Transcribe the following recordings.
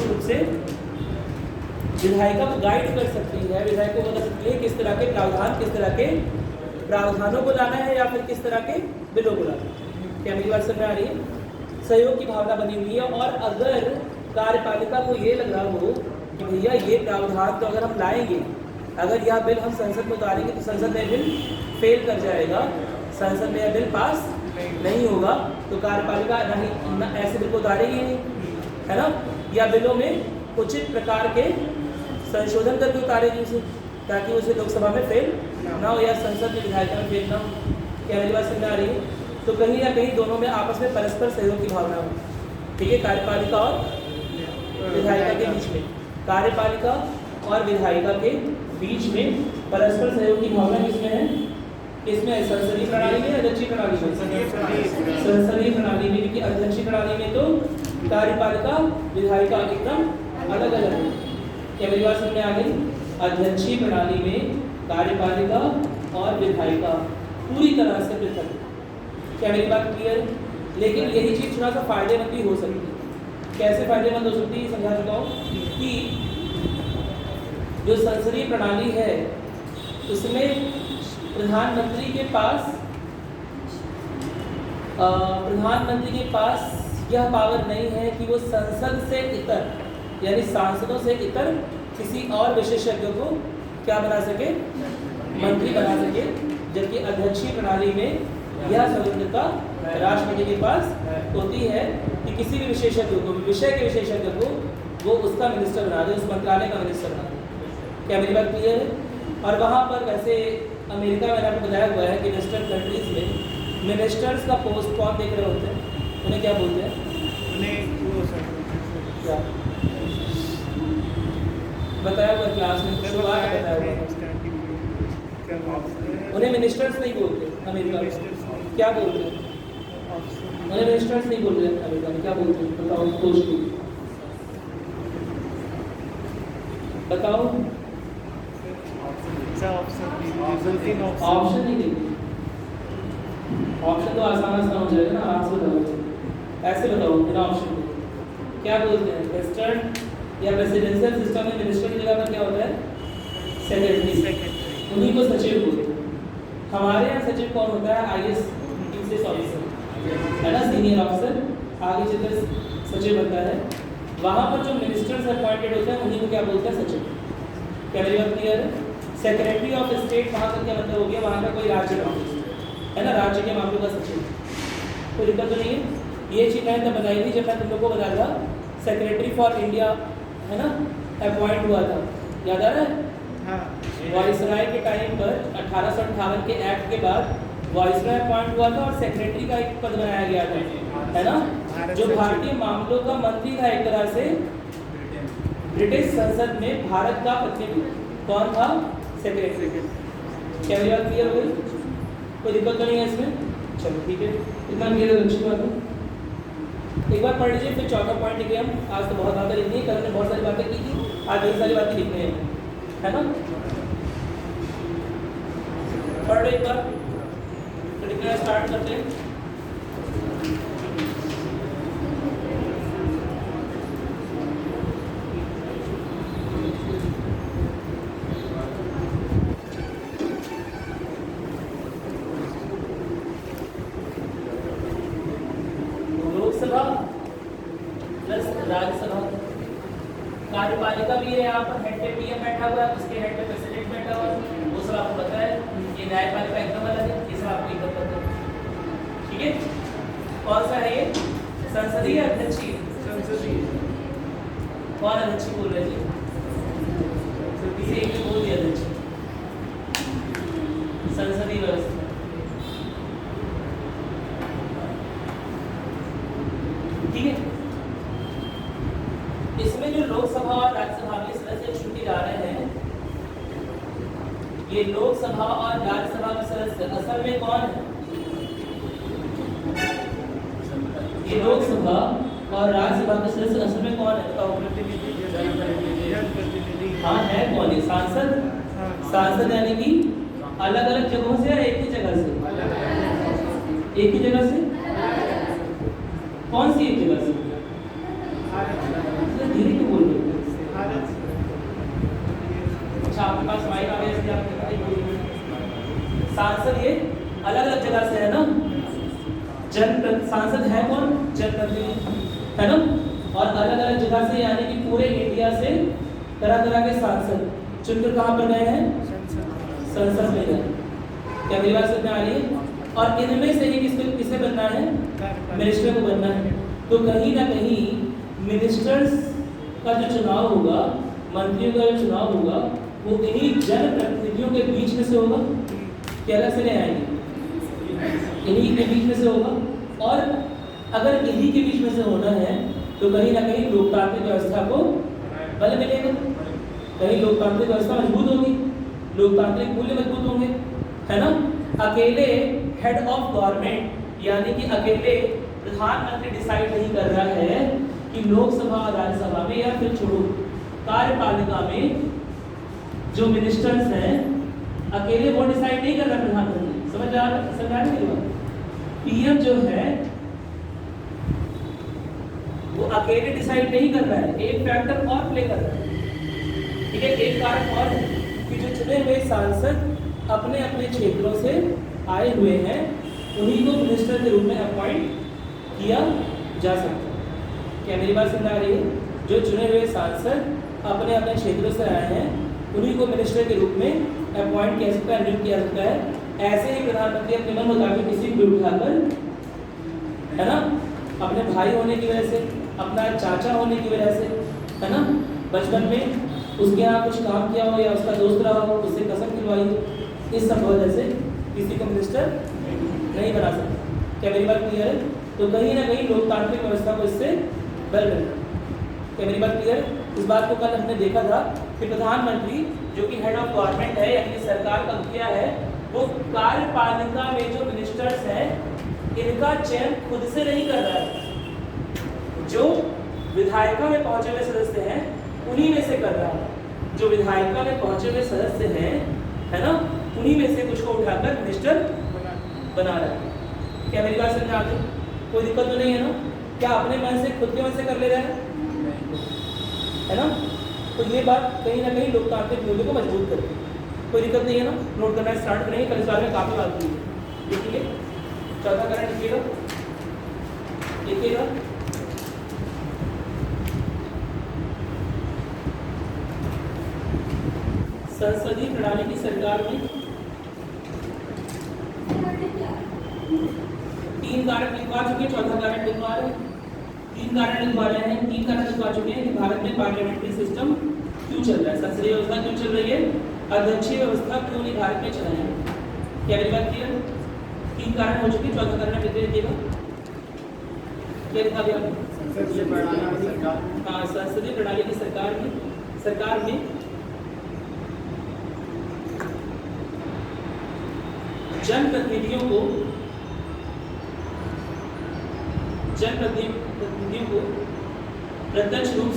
रूप से विधायिका को गाइड कर सकती है, विधायक को बता सकती है किस तरह के प्रावधान, किस तरह के प्रावधानों को लाना है या फिर किस तरह के बिलों को लाना है। क्या मेरी बात समझ में आ रही है? सहयोग की भावना बनी हुई है। और अगर कार्यपालिका को ये लग रहा हो कि भैया ये प्रावधान तो अगर हम लाएंगे, अगर यह बिल हम संसद में उतारेंगे तो संसद में बिल फेल कर जाएगा, संसद में यह बिल पास नहीं होगा, तो कार्यपालिका ऐसे बिल को उतारेगी नहीं, है ना, या बिलों में उचित प्रकार के संशोधन करके उतारेगी उसे, ताकि उसे लोकसभा में फेल ना हो या संसद में विधायिका में फेल ना हो। क्या मेरी बात समझ आ रही है? तो कहीं ना कहीं दोनों में आपस में परस्पर सहयोग की भावना हो, ठीक है, कार्यपालिका और विधायिका के बीच में, कार्यपालिका और विधायिका के बीच में परस्पर सहयोग की भावना किसमें है? इसमें संसदीय प्रणाली में, अध्यक्षीय प्रणाली में, संसदीय प्रणाली में, क्योंकि अध्यक्षीय प्रणाली में तो कार्यपालिका विधायिका एकदम अलग अलग है। क्या मेरी बात समझ में आ गई? अध्यक्षीय प्रणाली में कार्यपालिका और विधायिका पूरी तरह से पृथक। क्या मेरी बात क्लियर? लेकिन यही चीज थोड़ा सा फायदेमंद भी हो सकती है। कैसे फायदेमंद हो सकती है समझा चुका हूँ कि जो संसदीय प्रणाली है उसमें प्रधानमंत्री के पास यह पावर नहीं है कि वो संसद से इतर यानी सांसदों से इतर किसी और विशेषज्ञ को क्या बना सके, मंत्री बना सके, जबकि अध्यक्षीय प्रणाली में यह स्वतंत्रता राष्ट्रपति के पास होती है कि किसी भी विशेषज्ञ को, विषय के विशेषज्ञ को वो उसका मिनिस्टर बना दे, उस मंत्रालय का मिनिस्टर बना दे। क्या मेरी बात क्लियर है? और वहाँ पर वैसे अमेरिका में आपको बताया हुआ है कि वेस्टर्न कंट्रीज में मिनिस्टर्स का पोस्ट कौन देख रहे होते हैं, उन्हें क्या बोलते हैं? क्या बताया हुआ क्लास में, शुरुआत में बताया हुआ, उन्हें मिनिस्टर्स नहीं बोलते अमेरिका में। क्या बोलते हैं? उन्हें मिनिस्टर्स नहीं बोलते अमेरिका में, क्या बोलते हैं बताओ? पोस्ट बताओ। ऑप्शन नहीं देंगे, ऑप्शन तो आसान हो जाएगा ना, आराम से बताओ, ऐसे बताओ बिना ऑप्शन के। क्या बोलते हैं? वेस्टर्न या प्रेसिडेंशियल सिस्टम में मिनिस्टर की जगह पर क्या होता है? सेक्रेटरी, उन्हीं को सचिव बोलते हैं। हमारे यहाँ सचिव कौन होता है? IAS ऑफिसर, है ना, सीनियर ऑफिसर, आगे चलकर सचिव बनता है। वहाँ पर जो मिनिस्टर्स अपॉइंटेड होते हैं उन्हीं को क्या बोलते हैं? सचिव। क्या मेरी बात क्लियर है? सेक्रेटरी ऑफ स्टेट वहाँ का क्या मतलब हो गया? वहाँ का कोई राज्य का ऑफिस, है ना, राज्य के मामलों का सचिव। कोई दिक्कत तो नहीं है? ये चीज़ मैंने तब बताई थी जब मैं तुम लोग को बताया था सेक्रेटरी फॉर इंडिया, है ना, अपॉइंट हुआ था, याद आ रहा है? वाइसराय के टाइम पर 1858 के एक्ट के बाद वाइसराय अपॉइंट हुआ था और सेक्रेटरी का एक पद बनाया गया था, है ना, जो भारतीय मामलों का मंत्री था, एक तरह से ब्रिटिश संसद में भारत का प्रतिनिधि कौन था? सेक्रेटरी। क्या मेरी बात क्लियर हो गई? कोई दिक्कत तो नहीं है इसमें? चलो ठीक है, इतना क्लियर है, अच्छी बात है। एक बार पढ़ लीजिए, फिर चौथा पॉइंट लिखे हम। आज तो बहुत बातें लिखनी है, कल ने बहुत सारी बातें की थी, आज यही सारी बातें लिखनी है ना। पढ़ लो एक बार, तो लिखना स्टार्ट करते हैं। राज्यसभा कार्यपालिका भी है, यहाँ पर हेड पे PM बैठा हुआ है, उसके हेड पे प्रेसिडेंट बैठा हुआ है, वो सब आपको पता है। ये न्यायपालिका एकदम अलग है, ये सब आपको एकदम पता है, ठीक है। कौन सा है ये? संसदीय अध्यक्षीय? संसदीय। कौन अध्यक्षीय बोल रहे जी? एक बोल दिया अध्यक्षीय, संसदीय व्यवस्था, ठीक है। इसमें जो लोकसभा और राज्यसभा के सदस्य चुने जा रहे हैं, ये लोकसभा और राज्यसभा के सदस्य असल में कौन है? ये लोकसभा और राज्यसभा के सदस्य असल में कौन है बताओ? हाँ, है कौन? है सांसद। सांसद यानी कि अलग अलग जगहों से या एक ही जगह से? एक ही जगह से। कौन सी एक जगह से? धीरे क्यों बोल सांसद ये अलग अलग जगह से है ना, सांसद है कौन? जनप्रतिनिधि है ना, और अलग अलग जगह से यानी कि पूरे इंडिया से तरह तरह के सांसद चुनकर कहाँ पर गए हैं? संसद में गए। क्या मेरी बात समझ में आ रही है? और इनमें से ही किसे बनना है? मिनिस्टर को बनना है। तो कहीं ना कहीं मिनिस्टर्स का जो चुनाव होगा, मंत्रियों का जो चुनाव होगा, वो इन्हीं जनप्रतिनिधियों के बीच में से होगा। क्या अलग से नहीं आएंगे, इन्हीं के बीच में से होगा। और अगर इन्हीं के बीच में से होना है तो कहीं ना कहीं लोकतांत्रिक व्यवस्था को बल मिलेगा, कहीं लोकतांत्रिक व्यवस्था मजबूत होगी, लोकतांत्रिक मूल्य मजबूत होंगे, है ना। अकेले हेड ऑफ गवर्नमेंट यानी कि अकेले प्रधानमंत्री डिसाइड नहीं कर रहा है कि लोकसभा और राज्यसभा में, या फिर छोड़ो कार्यपालिका में जो मिनिस्टर्स हैं अकेले वो डिसाइड नहीं कर रहा प्रधानमंत्री। समझ आ रहा है? पीएम जो है वो अकेले डिसाइड नहीं कर रहा है, एक फैक्टर और प्ले कर रहा है। ठीक है, एक कारक और है कि जो चुने हुए सांसद अपने अपने क्षेत्रों से आए हुए हैं उन्हीं को मिनिस्टर के रूप में अपॉइंट किया जा सकता है। क्या मेरी बात समझ आ रही है? जो चुने हुए सांसद अपने अपने क्षेत्रों से आए हैं उन्हीं को मिनिस्टर के रूप में अपॉइंट किया सकता है, नियुक्त किया सकता है। ऐसे ही प्रधानमंत्री अपने मन मुताबिक किसी को उठाकर, है ना, अपने भाई होने की वजह से, अपना चाचा होने की वजह से, है ना, बचपन में उसके यहाँ कुछ काम किया हो या उसका दोस्त रहा हो, उससे कसम खिलवाई हो, इस सब वजह से किसी को मिनिस्टर नहीं बना सकता। क्या मेरी बात क्लियर है? तो कहीं ना कहीं लोकतांत्रिक व्यवस्था को इससे बल मिलता है। क्या मेरी बात क्लियर? इस बात को कल हमने देखा था कि प्रधानमंत्री जो कि हेड ऑफ गवर्नमेंट है यानी कि सरकार का मुखिया है, वो कार्यपालिका में जो मिनिस्टर्स हैं इनका चयन खुद से नहीं कर रहा है, जो विधायिका में पहुंचे हुए सदस्य हैं उन्हीं में से कर रहा है। जो विधायिका में पहुंचे हुए सदस्य हैं, है ना, उन्हीं में से कुछ को उठाकर मिनिस्टर बना रहा है। क्या मेरी बात समझ आ गई? कोई दिक्कत तो नहीं है ना? क्या अपने मन से, खुद के मन से कर ले रहा है ना? तो ये बात कहीं ना कहीं लोकतांत्रिक मूल्य को मजबूत करती है। कोई दिक्कत नहीं है ना? नोट करना स्टार्ट करेंगे, कल इस बारे में काफ़ी बात की है। देखिए चौथा कारण लिखिएगा, लिखिएगा संसदीय प्रणाली की सरकार में 3 कारण लिखवा चुके, चौथा कारण लिखवा रहे हैं। 3 कारण लिखवा रहे हैं, 3 कारण लिखवा चुके हैं कि भारत में पार्लियामेंट्री सिस्टम क्यों चल रहा है, संसदीय व्यवस्था क्यों चल रही है, अध्यक्षीय व्यवस्था क्यों नहीं भारत में चल रही है। क्या मेरी बात क्लियर? 3 कारण हो चुके, चौथा कारण लिख दीजिएगा। क्या लिखा दिया? हाँ, संसदीय प्रणाली की सरकार में जनप्रतिनिधियों को प्रत्यक्ष रूप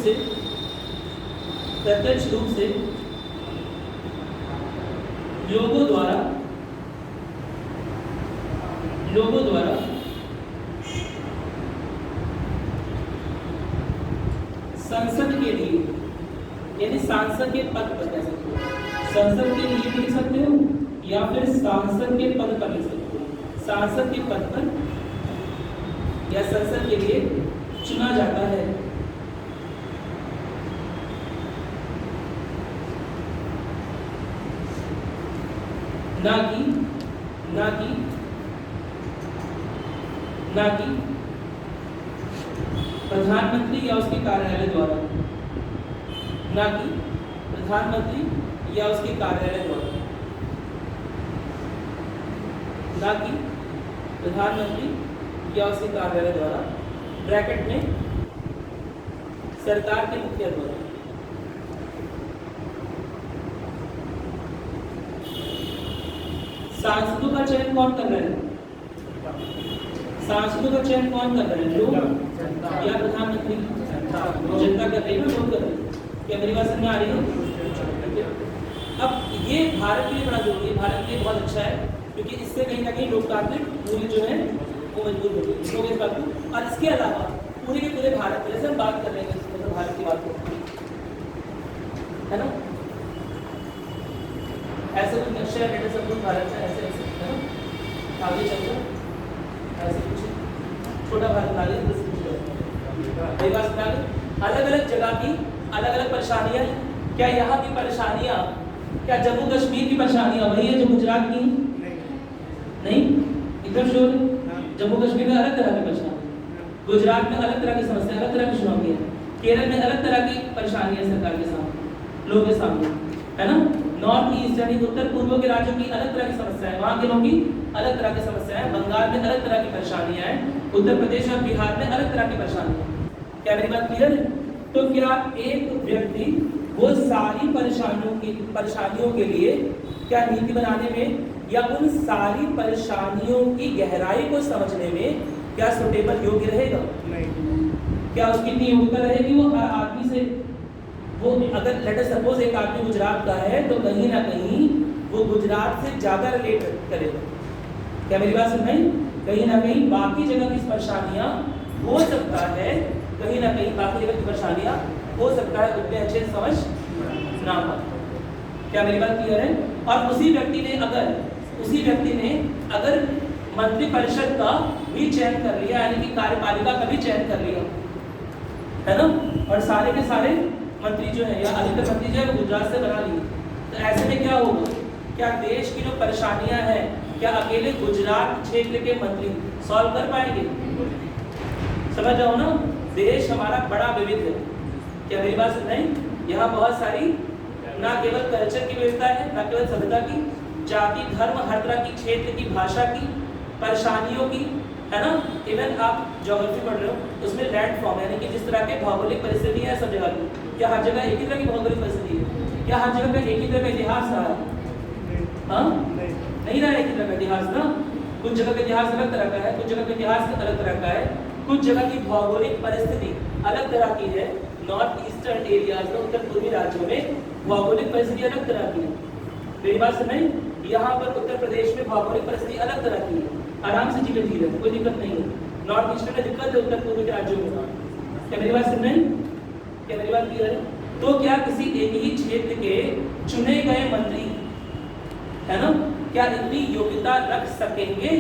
से लोगों द्वारा संसद के लिए यानी सांसद के पद पर कह सकते हो, संसद के लिए भी लिख सकते हो या फिर सांसद के पद पर लिख सकते हो। सांसद के पद पर या संसद के लिए चुना जाता है। ना कि प्रधानमंत्री या उसके कार्यालय द्वारा, ना कि प्रधानमंत्री या उसके कार्यालय द्वारा, ना कि प्रधानमंत्री या उसके कार्यालय द्वारा, ब्रैकेट में सरकार के मुखिया द्वारा। सांसदों का चयन कौन कर रहे हैं? सांसदों का चयन कौन कर रहे हैं? लोग या प्रधानमंत्री? जनता कर रही है ना, लोग कर रहे हैं। क्या मेरी बात समझ में आ रही है? अब ये भारत के लिए बड़ा जरूरी है, भारत के लिए बहुत अच्छा है, क्योंकि इससे कहीं ना कहीं लोकतांत्रिक मूल्य जो है वो मजबूत होगी इस बात को। और इसके अलावा पूरे के पूरे भारत में, जैसे हम बात कर रहे हैं मतलब भारत की बात करते हैं, है ना, ऐसे कुछ नक्शा है डेटा सब भारत का, ऐसे ऐसे है ना, आगे चलते ऐसे कुछ छोटा भारत बना लिया, अलग अलग जगह की अलग अलग परेशानियां। क्या यहाँ की परेशानियां, क्या जम्मू कश्मीर की परेशानियां वही है जो गुजरात की? नहीं, एकदम श्योर है। जम्मू कश्मीर में अलग तरह की परेशानी, गुजरात में अलग तरह की समस्या, अलग तरह की चुनौतियां, केरल में अलग तरह की परेशानियां सरकार के सामने, लोगों के सामने, है ना। नॉर्थ ईस्ट यानी उत्तर पूर्व के राज्यों की अलग तरह की समस्या है, वहाँ के लोगों की अलग तरह की समस्या है, बंगाल में अलग तरह की परेशानियां हैं, उत्तर प्रदेश और बिहार में अलग तरह की परेशानियां। क्या मेरी बात क्लियर है? तो क्या एक व्यक्ति वो सारी परेशानियों के लिए क्या नीति बनाने में या उन सारी परेशानियों की गहराई को समझने में क्या सुटेबल योग्य रहेगा? नहीं। क्या उसकी इतनी योग्यता रहेगी वो हर आदमी से, वो अगर लेट अस सपोज एक आदमी गुजरात का है तो कहीं ना कहीं वो गुजरात से ज्यादा रिलेट करेगा। क्या मेरी बात सुन रही? कहीं ना कहीं बाकी जगह की परेशानियां हो सकता है, कहीं ना कहीं बाकी जगह की परेशानियां हो सकता है उतने अच्छे समझ ना पाए। क्या मेरी बात क्लियर है? और उसी व्यक्ति ने अगर मंत्रिपरिषद का भी चयन कर लिया, यानी कि कार्यपालिका का भी चयन कर लिया, है ना, और सारे के सारे मंत्री जो है या अधिकतर मंत्री जो है वो गुजरात से बना लिए, तो ऐसे में क्या होगा? क्या देश की जो परेशानियां हैं क्या अकेले गुजरात क्षेत्र के मंत्री सॉल्व कर पाएंगे? समझ जाओ ना, देश हमारा बड़ा विविध है। क्या मेरी बात सुन रहे हैं? यहाँ बहुत सारी ना केवल कल्चर की विविधता है, ना केवल सभ्यता की, जाति धर्म हर तरह की, क्षेत्र की, भाषा की, परेशानियों की, है ना। इवन आप ज्योग्राफी पढ़ रहे हो, उसमें लैंड फॉर्म यानी कि जिस तरह के भौगोलिक परिस्थिति है सब जगह की, क्या हर जगह एक ही तरह की भौगोलिक परिस्थिति है? क्या हर जगह पे एक ही तरह का इतिहास रहा है? हाँ, नहीं रहा एक ही तरह का इतिहास ना। कुछ जगह का इतिहास अलग तरह का है, कुछ जगह का इतिहास अलग तरह का है, कुछ जगह की भौगोलिक परिस्थिति अलग तरह की है। नॉर्थ ईस्टर्न एरियाज में, उत्तर पूर्वी राज्यों में भौगोलिक परिस्थिति अलग तरह की है। मेरी बात सुन रहे? यहाँ पर उत्तर प्रदेश में भौगोलिक परिस्थिति अलग तरह की है, आराम से जीवन जी रहे, कोई दिक्कत नहीं है। नॉर्थ ईस्ट में दिक्कत है उत्तर पूर्वी के राज्यों में। क्या मेरी बात सुन रहे? क्या मेरी बात क्लियर है? तो क्या किसी एक ही क्षेत्र के चुने गए मंत्री, है ना, क्या इतनी योग्यता रख सकेंगे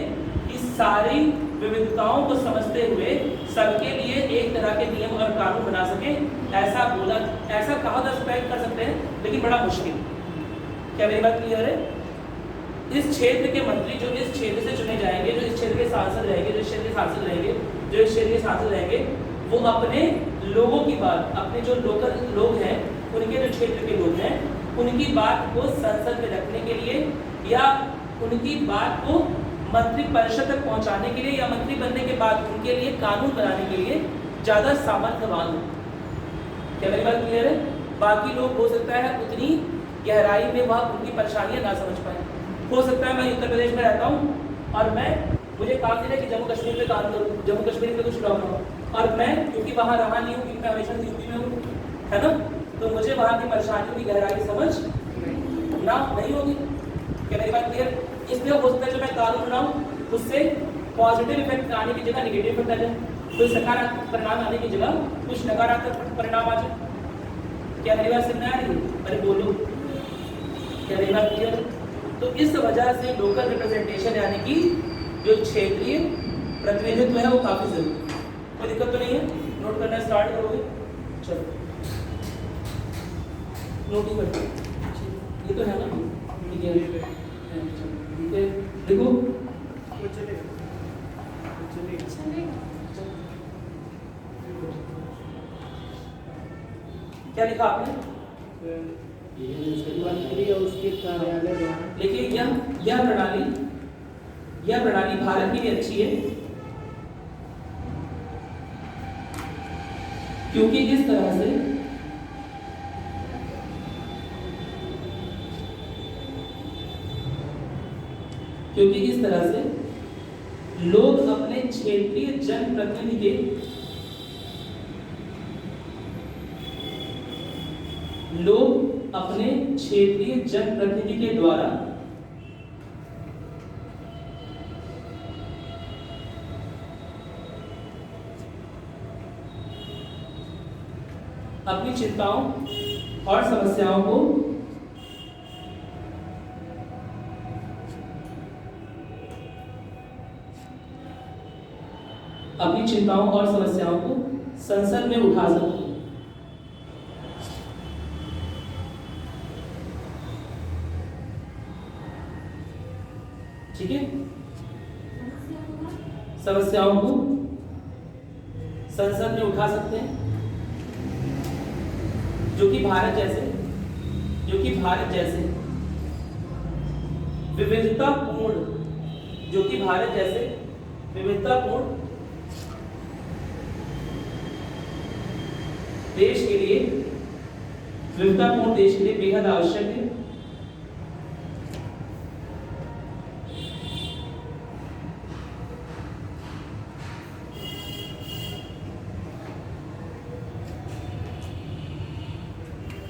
कि सारी विविधताओं को समझते हुए सबके लिए एक तरह के नियम और कानून बना सके? ऐसा कहा जा सकते हैं, लेकिन बड़ा मुश्किल। क्या मेरी बात क्लियर है? इस क्षेत्र के मंत्री जो इस क्षेत्र से चुने जाएंगे, जो इस क्षेत्र के सांसद रहेंगे, जो इस क्षेत्र के सांसद रहेंगे, वो अपने लोगों की बात, अपने जो लोकल लोग हैं, उनके जो क्षेत्र के लोग हैं, उनकी बात को संसद में रखने के लिए या उनकी बात को मंत्रिपरिषद तक पहुंचाने के लिए या मंत्री बनने के बाद उनके लिए कानून बनाने के लिए ज्यादा सामर्थ्यवान हो। क्या मेरी बात क्लियर है? बाकी लोग हो सकता है उतनी गहराई में वह उनकी परेशानियां ना समझ पाए। हो सकता है मैं उत्तर प्रदेश में रहता हूँ और मुझे काम दिया कि जम्मू कश्मीर में काम करूँ, जम्मू कश्मीर में कुछ प्रॉब्लम हो, और मैं क्योंकि वहाँ रहा नहीं हूँ, क्योंकि मैं हमेशा यूपी में हूँ, है ना, तो मुझे वहाँ की परेशानियों की गहराई समझ ना नहीं होगी। क्या मेरी बात क्लियर? इसलिए हो सकता है जो मैं कानून बनाऊँ उससे पॉजिटिव इफेक्ट आने की जगह निगेटिव इफेक्ट आ जाए, कोई सकारात्मक परिणाम आने की जगह कुछ नकारात्मक परिणाम आ जाए। क्या मेरी बात समझ आ रही है? अरे बोलो, क्या मेरी बात क्लियर? तो इस वजह से लोकल रिप्रेजेंटेशन यानी कि जो क्षेत्रीय प्रतिनिधित्व है वो काफी जरूरी है। कोई दिक्कत तो नहीं है? नोट करना स्टार्ट करोगे? चलो नोट ही करते, ये तो है ना, ठीक है, देखो क्या लिखा आपने? उसके कार्यालय द्वारा देखिए यह प्रणाली भारत के लिए अच्छी है क्योंकि इस तरह से लोग अपने क्षेत्रीय जनप्रतिनिधि के द्वारा अपनी चिंताओं और समस्याओं को अपनी चिंताओं और समस्याओं को संसद में उठा सकती है। ठीक है, समस्याओं को संसद में उठा सकते हैं, जो कि भारत जैसे विविधतापूर्ण देश के लिए बेहद आवश्यक है।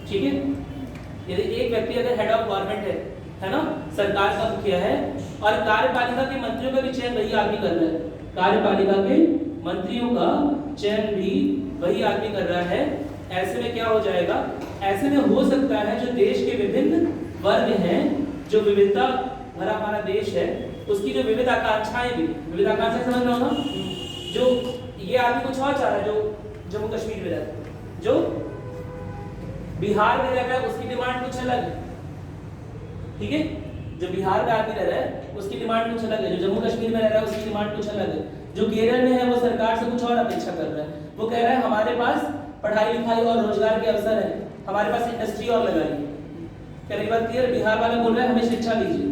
ठीक है, यदि एक व्यक्ति अगर हेड ऑफ गवर्नमेंट है ना, सरकार का मुखिया है, और कार्यपालिका के मंत्रियों का भी चयन वही आदमी कर रहा है, कार्यपालिका के मंत्रियों का चयन भी वही आदमी कर रहा है, ऐसे में क्या हो जाएगा, ऐसे में हो सकता है जो देश के विभिन्न वर्ग हैं, जो विविधता भरा हमारा देश है, उसकी जो विविध आकांक्षाएं समझ रहे हो ना, जो ये आदमी कुछ और चाह रहा है, जो जम्मू कश्मीर में रहता है, जो बिहार में रह रहा है, उसकी डिमांड कुछ अलग है। ठीक है, जो बिहार में आदमी रह रहा है उसकी डिमांड कुछ अलग है, जो जम्मू कश्मीर में रह रहा है उसकी डिमांड कुछ अलग है, जो केरल में है वो सरकार से कुछ और अपेक्षा कर रहा है, वो कह रहा है हमारे पास पढ़ाई लिखाई और रोजगार के अवसर है, हमारे पास इंडस्ट्री और लगाइए। क्या मेरी बात क्लियर? बिहार वाला बोल रहा है हमें शिक्षा दीजिए,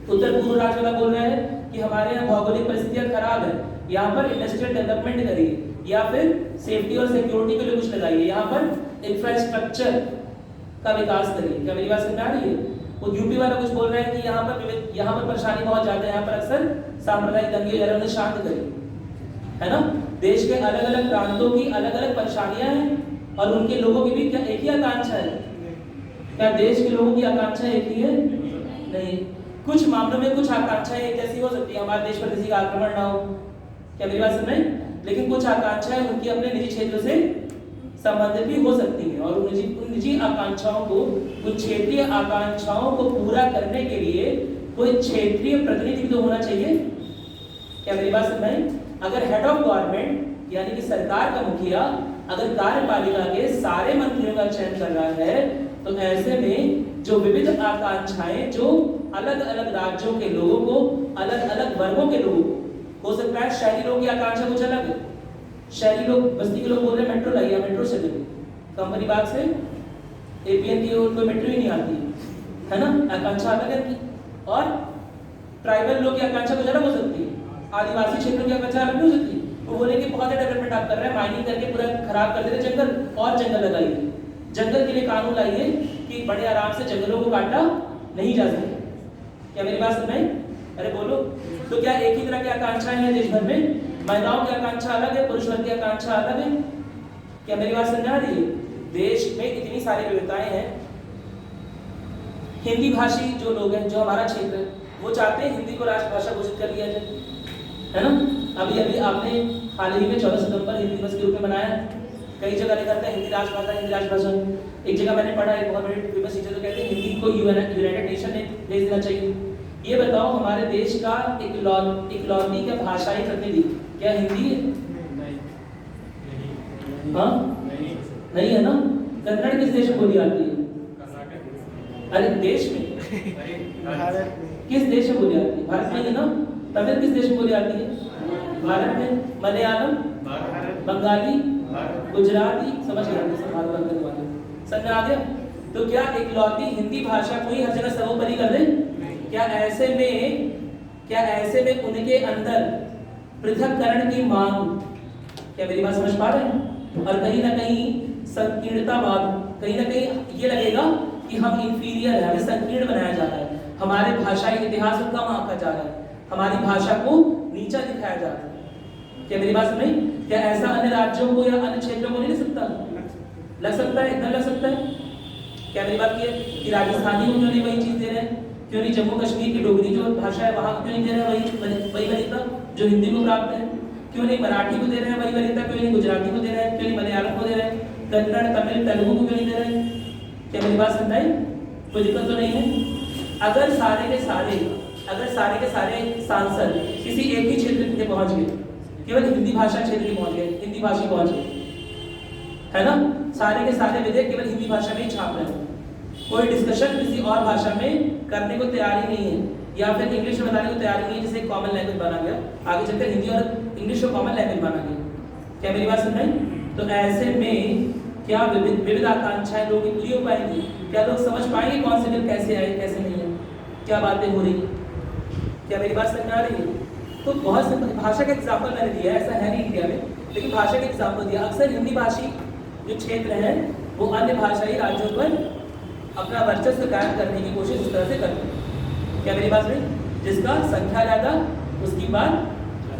उत्तर पूर्व राज्य वाला बोल रहा है कि हमारे यहाँ भौगोलिक परिस्थितियां खराब है, यहाँ पर इंडस्ट्रियल डेवलपमेंट करिए, या फिर सेफ्टी और सिक्योरिटी के लिए कुछ लगाइए, यहाँ पर इंफ्रास्ट्रक्चर का विकास करिए। क्या मेरी बात समझ आ रही है? वो यूपी वाला कुछ बोल रहा है कि यहाँ पर परेशानी बहुत ज्यादा है, यहाँ पर अक्सर सांप्रदायिक दंगे हो जा रहे हैं, उन्हें शांत करिए, है ना। देश के अलग अलग प्रांतों की अलग अलग परेशानियां हैं और उनके लोगों की भी क्या एक ही आकांक्षा है? क्या देश के लोगों की आकांक्षा एक ही है? नहीं, कुछ मामलों में कुछ आकांक्षाएं एक जैसी हो सकती है, हमारे देश पर किसी का आक्रमण ना हो, क्या मेरी बात समझ रहे हैं? लेकिन कुछ आकांक्षाएं उनकी अपने निजी क्षेत्रों से संबंधित भी हो सकती हैं, और उन निजी आकांक्षाओं को, उन क्षेत्रीय आकांक्षाओं को पूरा करने के लिए कोई क्षेत्रीय प्रतिनिधि तो होना चाहिए। क्या मेरी बात समझ में? अगर हेड ऑफ गवर्नमेंट यानी कि सरकार का मुखिया अगर कार्यपालिका के सारे मंत्रियों का चयन कर रहा है, तो ऐसे में जो विविध आकांक्षाएं जो अलग अलग राज्यों के लोगों को, अलग अलग वर्गों के लोगों को, हो सकता है शहरी लोगों की आकांक्षा कुछ अलग है, शहरी लोग, बस्ती के लोग बोल रहे हैं मेट्रो लाइए, मेट्रो से कंपनी बाग से एपीएन की कोई मेट्रो ही नहीं आती है ना, आकांक्षा अलग है। और ट्राइबल लोग की आकांक्षा कुछ अलग हो सकती है, आदिवासी क्षेत्रों की आकांक्षा अलग हो सकती है। वो बोलेंगे बहुत डेवलपमेंट आप कर रहे हैं, माइनिंग करके पूरा खराब कर देते जंगल, और जंगल लगाइए, जंगल के लिए कानून लाइए कि बड़े आराम से जंगलों को काटा नहीं जा सके। क्या मेरी बात सुन रहे? अरे बोलो। तो क्या एक ही तरह की आकांक्षाएं हैं देश भर में? महिलाओं की आकांक्षा अलग है, पुरुष वर्ग की आकांक्षा अलग है। क्या मेरी बात समझ आ रही है? देश में इतनी सारी विविधताएं हैं। हिंदी भाषी जो लोग हैं, जो हमारा क्षेत्र है, वो चाहते हैं हिंदी को राष्ट्रभाषा घोषित कर लिया जाए, है ना। अभी आपने हाल ही में 14 सितंबर हिंदी दिवस के रूप में मनाया, कई जगह लिखा था हिंदी राष्ट्रभाषा, हिंदी राष्ट्रभाषा। एक जगह मैंने पढ़ा, एक बहुत बड़े फेमस टीचर तो कहते हैं हिंदी को यूनाइटेड नेशन ने भेज देना चाहिए। ये बताओ हमारे देश का इकलौती क्या भाषाई प्रतिनिधि क्या हिंदी है? हाँ नहीं है ना। कन्नड़ किस देश में बोली जाती है? अरे देश में किस देश में बोली जाती है? भारत में ही ना। तमिल किस देश में बोली जाती है? भारत में। मलयालम, बंगाली, गुजराती, समझ गए? समझ आ गया? तो क्या इकलौती हिंदी भाषा को ही हर जगह सर्वोपरि कर दे? क्या ऐसे में उनके अंदर पृथककरण की मांग, क्या मेरी बात समझ पा रहे हैं? और कहीं ना कहीं संकीर्णतावाद, कहीं ना कहीं ये लगेगा कि हम इंफीरियर है, हमें संकीर्ण बनाया जा रहा है, हमारे भाषाई इतिहास को कम आंका जा रहा है, हमारी भाषा को नीचा दिखाया जा रहा है। क्या मेरी बात समझ? क्या ऐसा अन्य राज्यों को या अन्य क्षेत्रों को नहीं लग सकता? लग सकता है, एकदम लग सकता है। क्या मेरी बात कि राजस्थानी को क्यों नहीं वही चीज दे रहे हैं? क्यों नहीं जम्मू कश्मीर की डोगरी जो भाषा है वहां को क्यों नहीं दे रहे हैं वही वरीयता जो हिंदी को प्राप्त है? क्यों नहीं मराठी को दे रहे हैं वही वरीयता? क्यों नहीं गुजराती को दे रहे हैं? क्यों नहीं मलयालम को दे रहे हैं? कन्नड़, तमिल, तेलुगु को क्यों नहीं दे रहे हैं? क्या मेरी बात समझ आई? कोई दिक्कत तो नहीं है? अगर सारे के सारे सांसद किसी एक ही क्षेत्र के पहुंच गए, केवल हिंदी भाषा क्षेत्र ही पहुंच गए, हिंदी भाषी पहुंच गए, है ना। सारे के सारे विधेयक केवल हिंदी भाषा में ही छाप रहे हैं, कोई डिस्कशन किसी और भाषा में करने को तैयार ही नहीं है, या फिर इंग्लिश में बताने को तैयार नहीं है, जिसे कॉमन लैंग्वेज बना गया। आगे चलकर हिंदी और इंग्लिश को कॉमन लैंग्वेज बना गया। क्या मेरी बात सुन रहे हैं? तो ऐसे में क्या विविध आकांक्षाएं लोगों की पूरी हो पाएंगी? क्या लोग समझ पाएंगे कौन से बिल कैसे आए कैसे नहीं है, क्या बातें हो रही? क्या मेरी बात समझ में आ रही है? तो बहुत सिंपल भाषा का एग्जाम्पल मैंने दिया, ऐसा है नहीं इंडिया में, लेकिन भाषा का एग्जाम्पल दिया। अक्सर हिंदी भाषी जो क्षेत्र है वो अन्य भाषाई राज्यों पर अपना वर्चस्व कायम करने की कोशिश इस तरह से करते हैं। क्या मेरी बात सुनी? जिसका संख्या ज़्यादा उसकी बात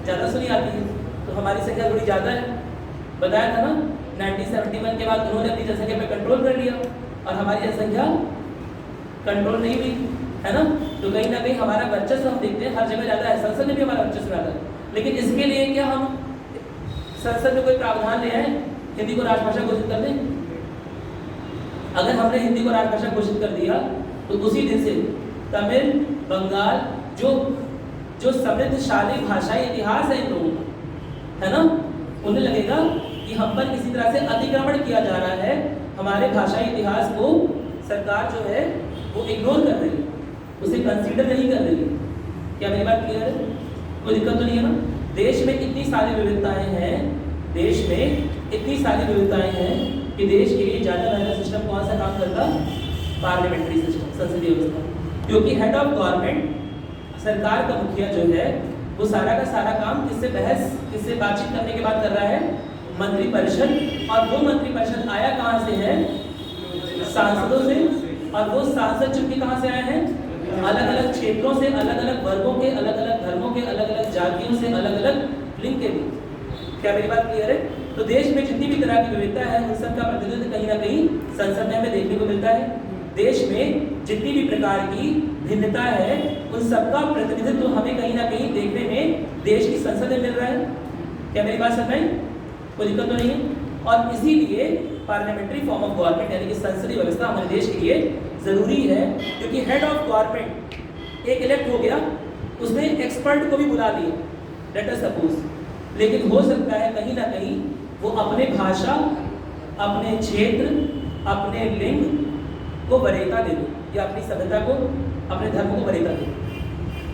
ज़्यादा सुनी आती है। तो हमारी संख्या थोड़ी ज़्यादा है, बताया था ना। 1971 के बाद उन्होंने अपनी जनसंख्या पर कंट्रोल कर लिया और हमारी जनसंख्या कंट्रोल नहीं हुई, है ना। तो कहीं ना कहीं हमारा वर्चस्व हम देखते हैं हर जगह ज़्यादा है, संसद में भी हमारा वर्चस्व ज़्यादा है। लेकिन इसके लिए क्या हम संसद में कोई प्रावधान ले आए हिंदी को राजभाषा घोषित कर दें? अगर हमने हिंदी को राजभाषा घोषित कर दिया तो उसी दिन से तमिल, बंगाल जो समृद्धशाली भाषाई इतिहास है इन लोगों का, है ना, उन्हें लगेगा कि हम पर किसी तरह से अतिक्रमण किया जा रहा है। हमारे भाषाई इतिहास को सरकार जो है वो इग्नोर कर रही है, उसे कंसीडर नहीं कर रही है। क्या मेरी बात क्लियर है? कोई दिक्कत तो नहीं है ना। देश में इतनी सारी विविधताएं हैं, देश में इतनी सारी विविधताएं हैं कि देश के लिए ज़्यादा बेहतर सिस्टम कौन सा काम करता? पार्लियामेंट्री सिस्टम, संसदीय व्यवस्था। क्योंकि हेड ऑफ गवर्नमेंट, सरकार का मुखिया जो है वो सारा का सारा काम किससे बातचीत करने के बाद कर रहा है? मंत्रिपरिषद। और वो मंत्रिपरिषद आया कहाँ से है? सांसदों से। और वो सांसद चुनके कहाँ से आए हैं? अलग अलग क्षेत्रों से, अलग अलग वर्गों के, अलग अलग धर्मों के, अलग अलग जातियों से, अलग अलग लिंग के भी। क्या मेरी बात क्लियर है? तो देश में जितनी भी तरह की विविधता है उन सब का प्रतिनिधित्व कहीं ना कहीं संसद में हमें देखने को मिलता है। देश में जितनी भी प्रकार की भिन्नता है उन सबका प्रतिनिधित्व हमें कहीं ना कहीं देखने में देश की संसद में मिल रहा है। क्या मेरी बात समझ में? कोई दिक्कत तो नहीं है। और इसीलिए पार्लियामेंट्री फॉर्म ऑफ गवर्नमेंट यानी कि संसदीय व्यवस्था हमारे देश के लिए जरूरी है, क्योंकि हेड ऑफ गवर्नमेंट एक इलेक्ट हो गया, उसने एक्सपर्ट को भी बुला लिया, लेट अस सपोज, लेकिन हो सकता है कहीं ना कहीं वो अपने भाषा, अपने क्षेत्र, अपने लिंग को वरीयता दे दे, या अपनी सभ्यता को, अपने धर्म को वरीयता दे।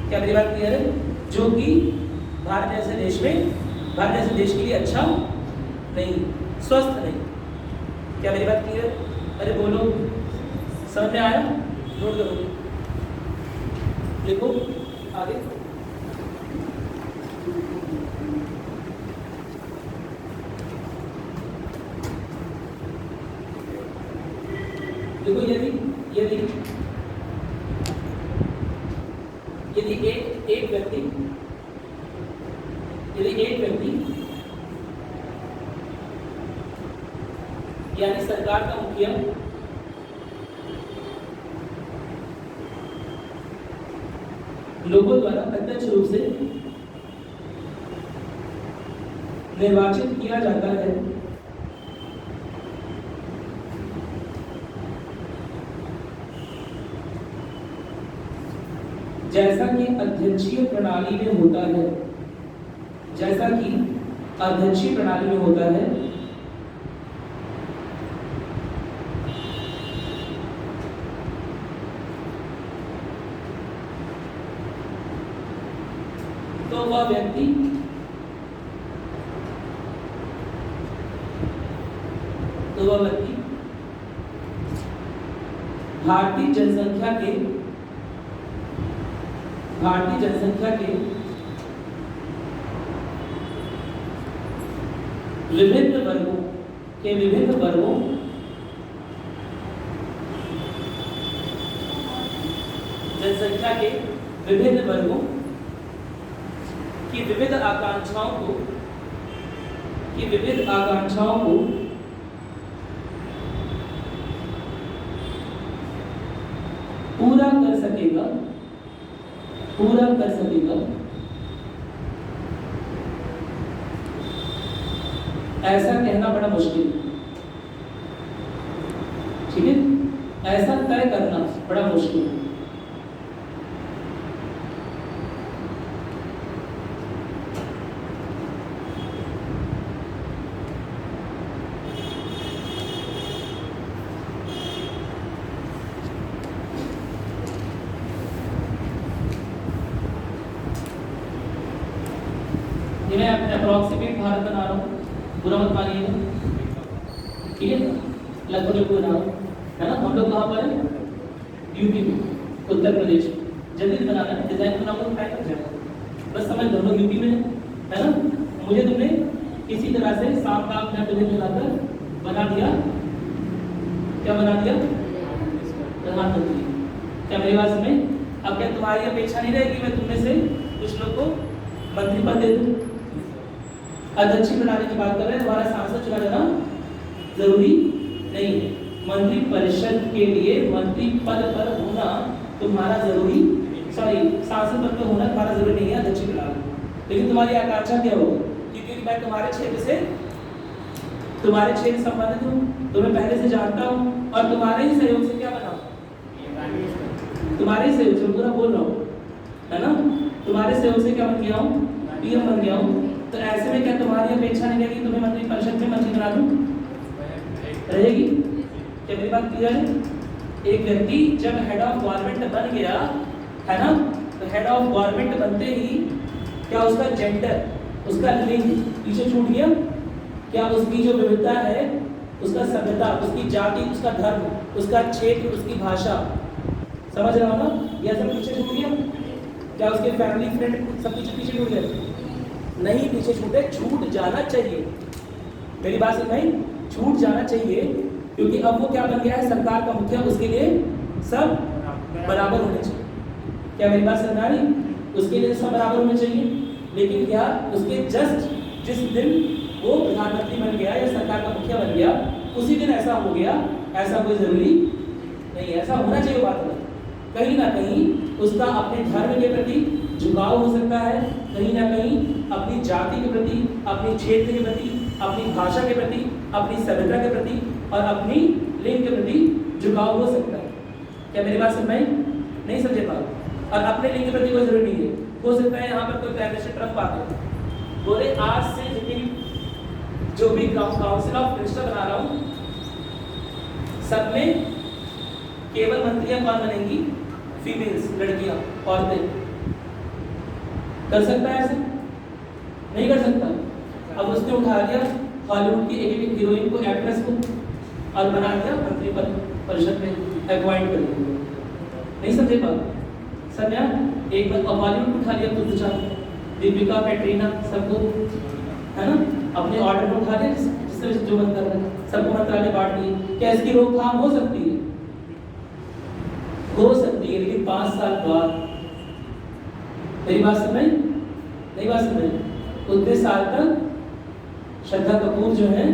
क्या मेरी बात क्लियर है? जो कि भारत जैसे देश के लिए अच्छा नहीं, स्वस्थ नहीं। क्या मेरी बात क्लियर? अरे बोलो, समझ में आया? नोट करो, लिखो आगे। देखो यदि एक व्यक्ति यानी सरकार का मुखिया लोगों द्वारा प्रत्यक्ष रूप से निर्वाचित किया जाता है, जैसा कि अध्यक्षीय प्रणाली में होता है, तो वह व्यक्ति भारतीय जनसंख्या के विभिन्न वर्गों जनसंख्या के विभिन्न वर्गों की विविध आकांक्षाओं को पूरा कर सकेगा। ऐसा कहना बड़ा मुश्किल, ठीक है, ऐसा तय करना बड़ा मुश्किल। अप्रॉक्सीमेट भारत बना रहा हूँ, पूरा मत मानिएगा, ठीक है, लगभग बना रहा हूँ, है ना। हम लोग कहाँ पर है? यूपी में, उत्तर प्रदेश। जल्दी बनाना है, डिजाइन बनाऊंगा तो टाइम लग जाएगा, बस समझ लो, लोग यूपी में है ना। मुझे तुमने किसी तरह से सांप काम या तुम्हें मिलाकर बना दिया, क्या बना दिया? प्रधानमंत्री। क्या मेरी बात में? अब क्या तुम्हारी अपेक्षा नहीं रहेगी मैं तुमने से कुछ लोग को मंत्री पद दे दूं? अध्यक्ष प्रणाली की बात कर रहे हैं, तुम्हारा सांसद चुना जाना जरूरी नहीं है। मंत्री परिषद के लिए मंत्री पद पर होना तुम्हारा जरूरी, सॉरी सांसद पद पर होना तुम्हारा जरूरी नहीं है अध्यक्ष प्रणाली। लेकिन तुम्हारी आकांक्षा क्या होगी? क्योंकि मैं तुम्हारे क्षेत्र से संबंधित हूँ, तुम्हें पहले से जानता हूँ और तुम्हारे ही सहयोग से क्या बना, तुम्हारे ही सहयोग से पूरा बोल रहा हूँ, है ना। तुम्हारे सहयोग से क्या बन गया हूँ? पीएम बन गया हूँ। तो ऐसे में क्या तुम्हारी अपेक्षा नहीं रहेगी तुम्हें मंत्री परिषद में मंत्री बना दूं? रहेगी? क्या मेरी बात क्लियर है? एक व्यक्ति जब हेड ऑफ गवर्नमेंट बन गया है ना, तो हेड ऑफ गवर्नमेंट बनते ही क्या उसका जेंडर, उसका लिंग पीछे छूट गया? क्या उसकी जो विविधता है, उसका सभ्यता, उसकी जाति, उसका धर्म, उसका क्षेत्र, उसकी भाषा, समझ रहा हो ना, यह सब पीछे छूट गया? क्या उसके फैमिली फ्रेंड सब पीछे छूट गए? नहीं पीछे छूटे, छूट जाना चाहिए। मेरी बात समझ में? छूट जाना चाहिए, क्योंकि अब वो क्या बन गया है? सरकार का मुखिया, उसके लिए सब बराबर होने चाहिए। क्या मेरी बात समझ आ रही? उसके लिए सब बराबर होने चाहिए। लेकिन क्या उसके जस्ट जिस दिन वो प्रधानमंत्री बन गया या सरकार का मुखिया बन गया उसी दिन ऐसा हो गया, ऐसा कोई जरूरी नहीं। ऐसा होना चाहिए बात अलग। कहीं ना कहीं उसका अपने धर्म के प्रति झुकाव हो सकता है, कहीं ना कहीं अपनी जाति के प्रति, अपने क्षेत्र के प्रति, अपनी भाषा के प्रति, अपनी सभ्यता के प्रति और अपनी लिंग के प्रति झुकाव हो सकता है। क्या मेरी बात समझ में? नहीं समझे बात? और अपने लिंग के प्रति कोई जरूरी नहीं है। हो सकता है यहाँ पर कोई प्राइम मिनिस्टर ट्रम्प आ गए, बोले आज से जितनी जो भी काउंसिल ऑफ मिनिस्टर बना रहा हूँ सब में केवल मंत्रियां कौन बनेंगी? फीमेल्स, लड़कियां, औरतें। कर सकता है ऐसे? नहीं कर सकता। अब उसने उठा लिया हॉलीवुड की एक हीरोइन को, एक्ट्रेस को, और बना दिया मंत्री परिषद में अपॉइंट कर दिया। नहीं समझे बात? समझा? एक बार हॉलीवुड उठा लिया खुद चाह, दीपिका, कैटरीना, सबको, है ना, अपने ऑर्डर में उठा लिया जिससे जो मन कर रहा है, सबको मंत्रालय बांट दिए। क्या इसकी रोकथाम हो सकती है? हो सकती है, लेकिन 5 साल बाद। मेरी बात समझ? नहीं बात समझ? उतने साल तक श्रद्धा कपूर जो है,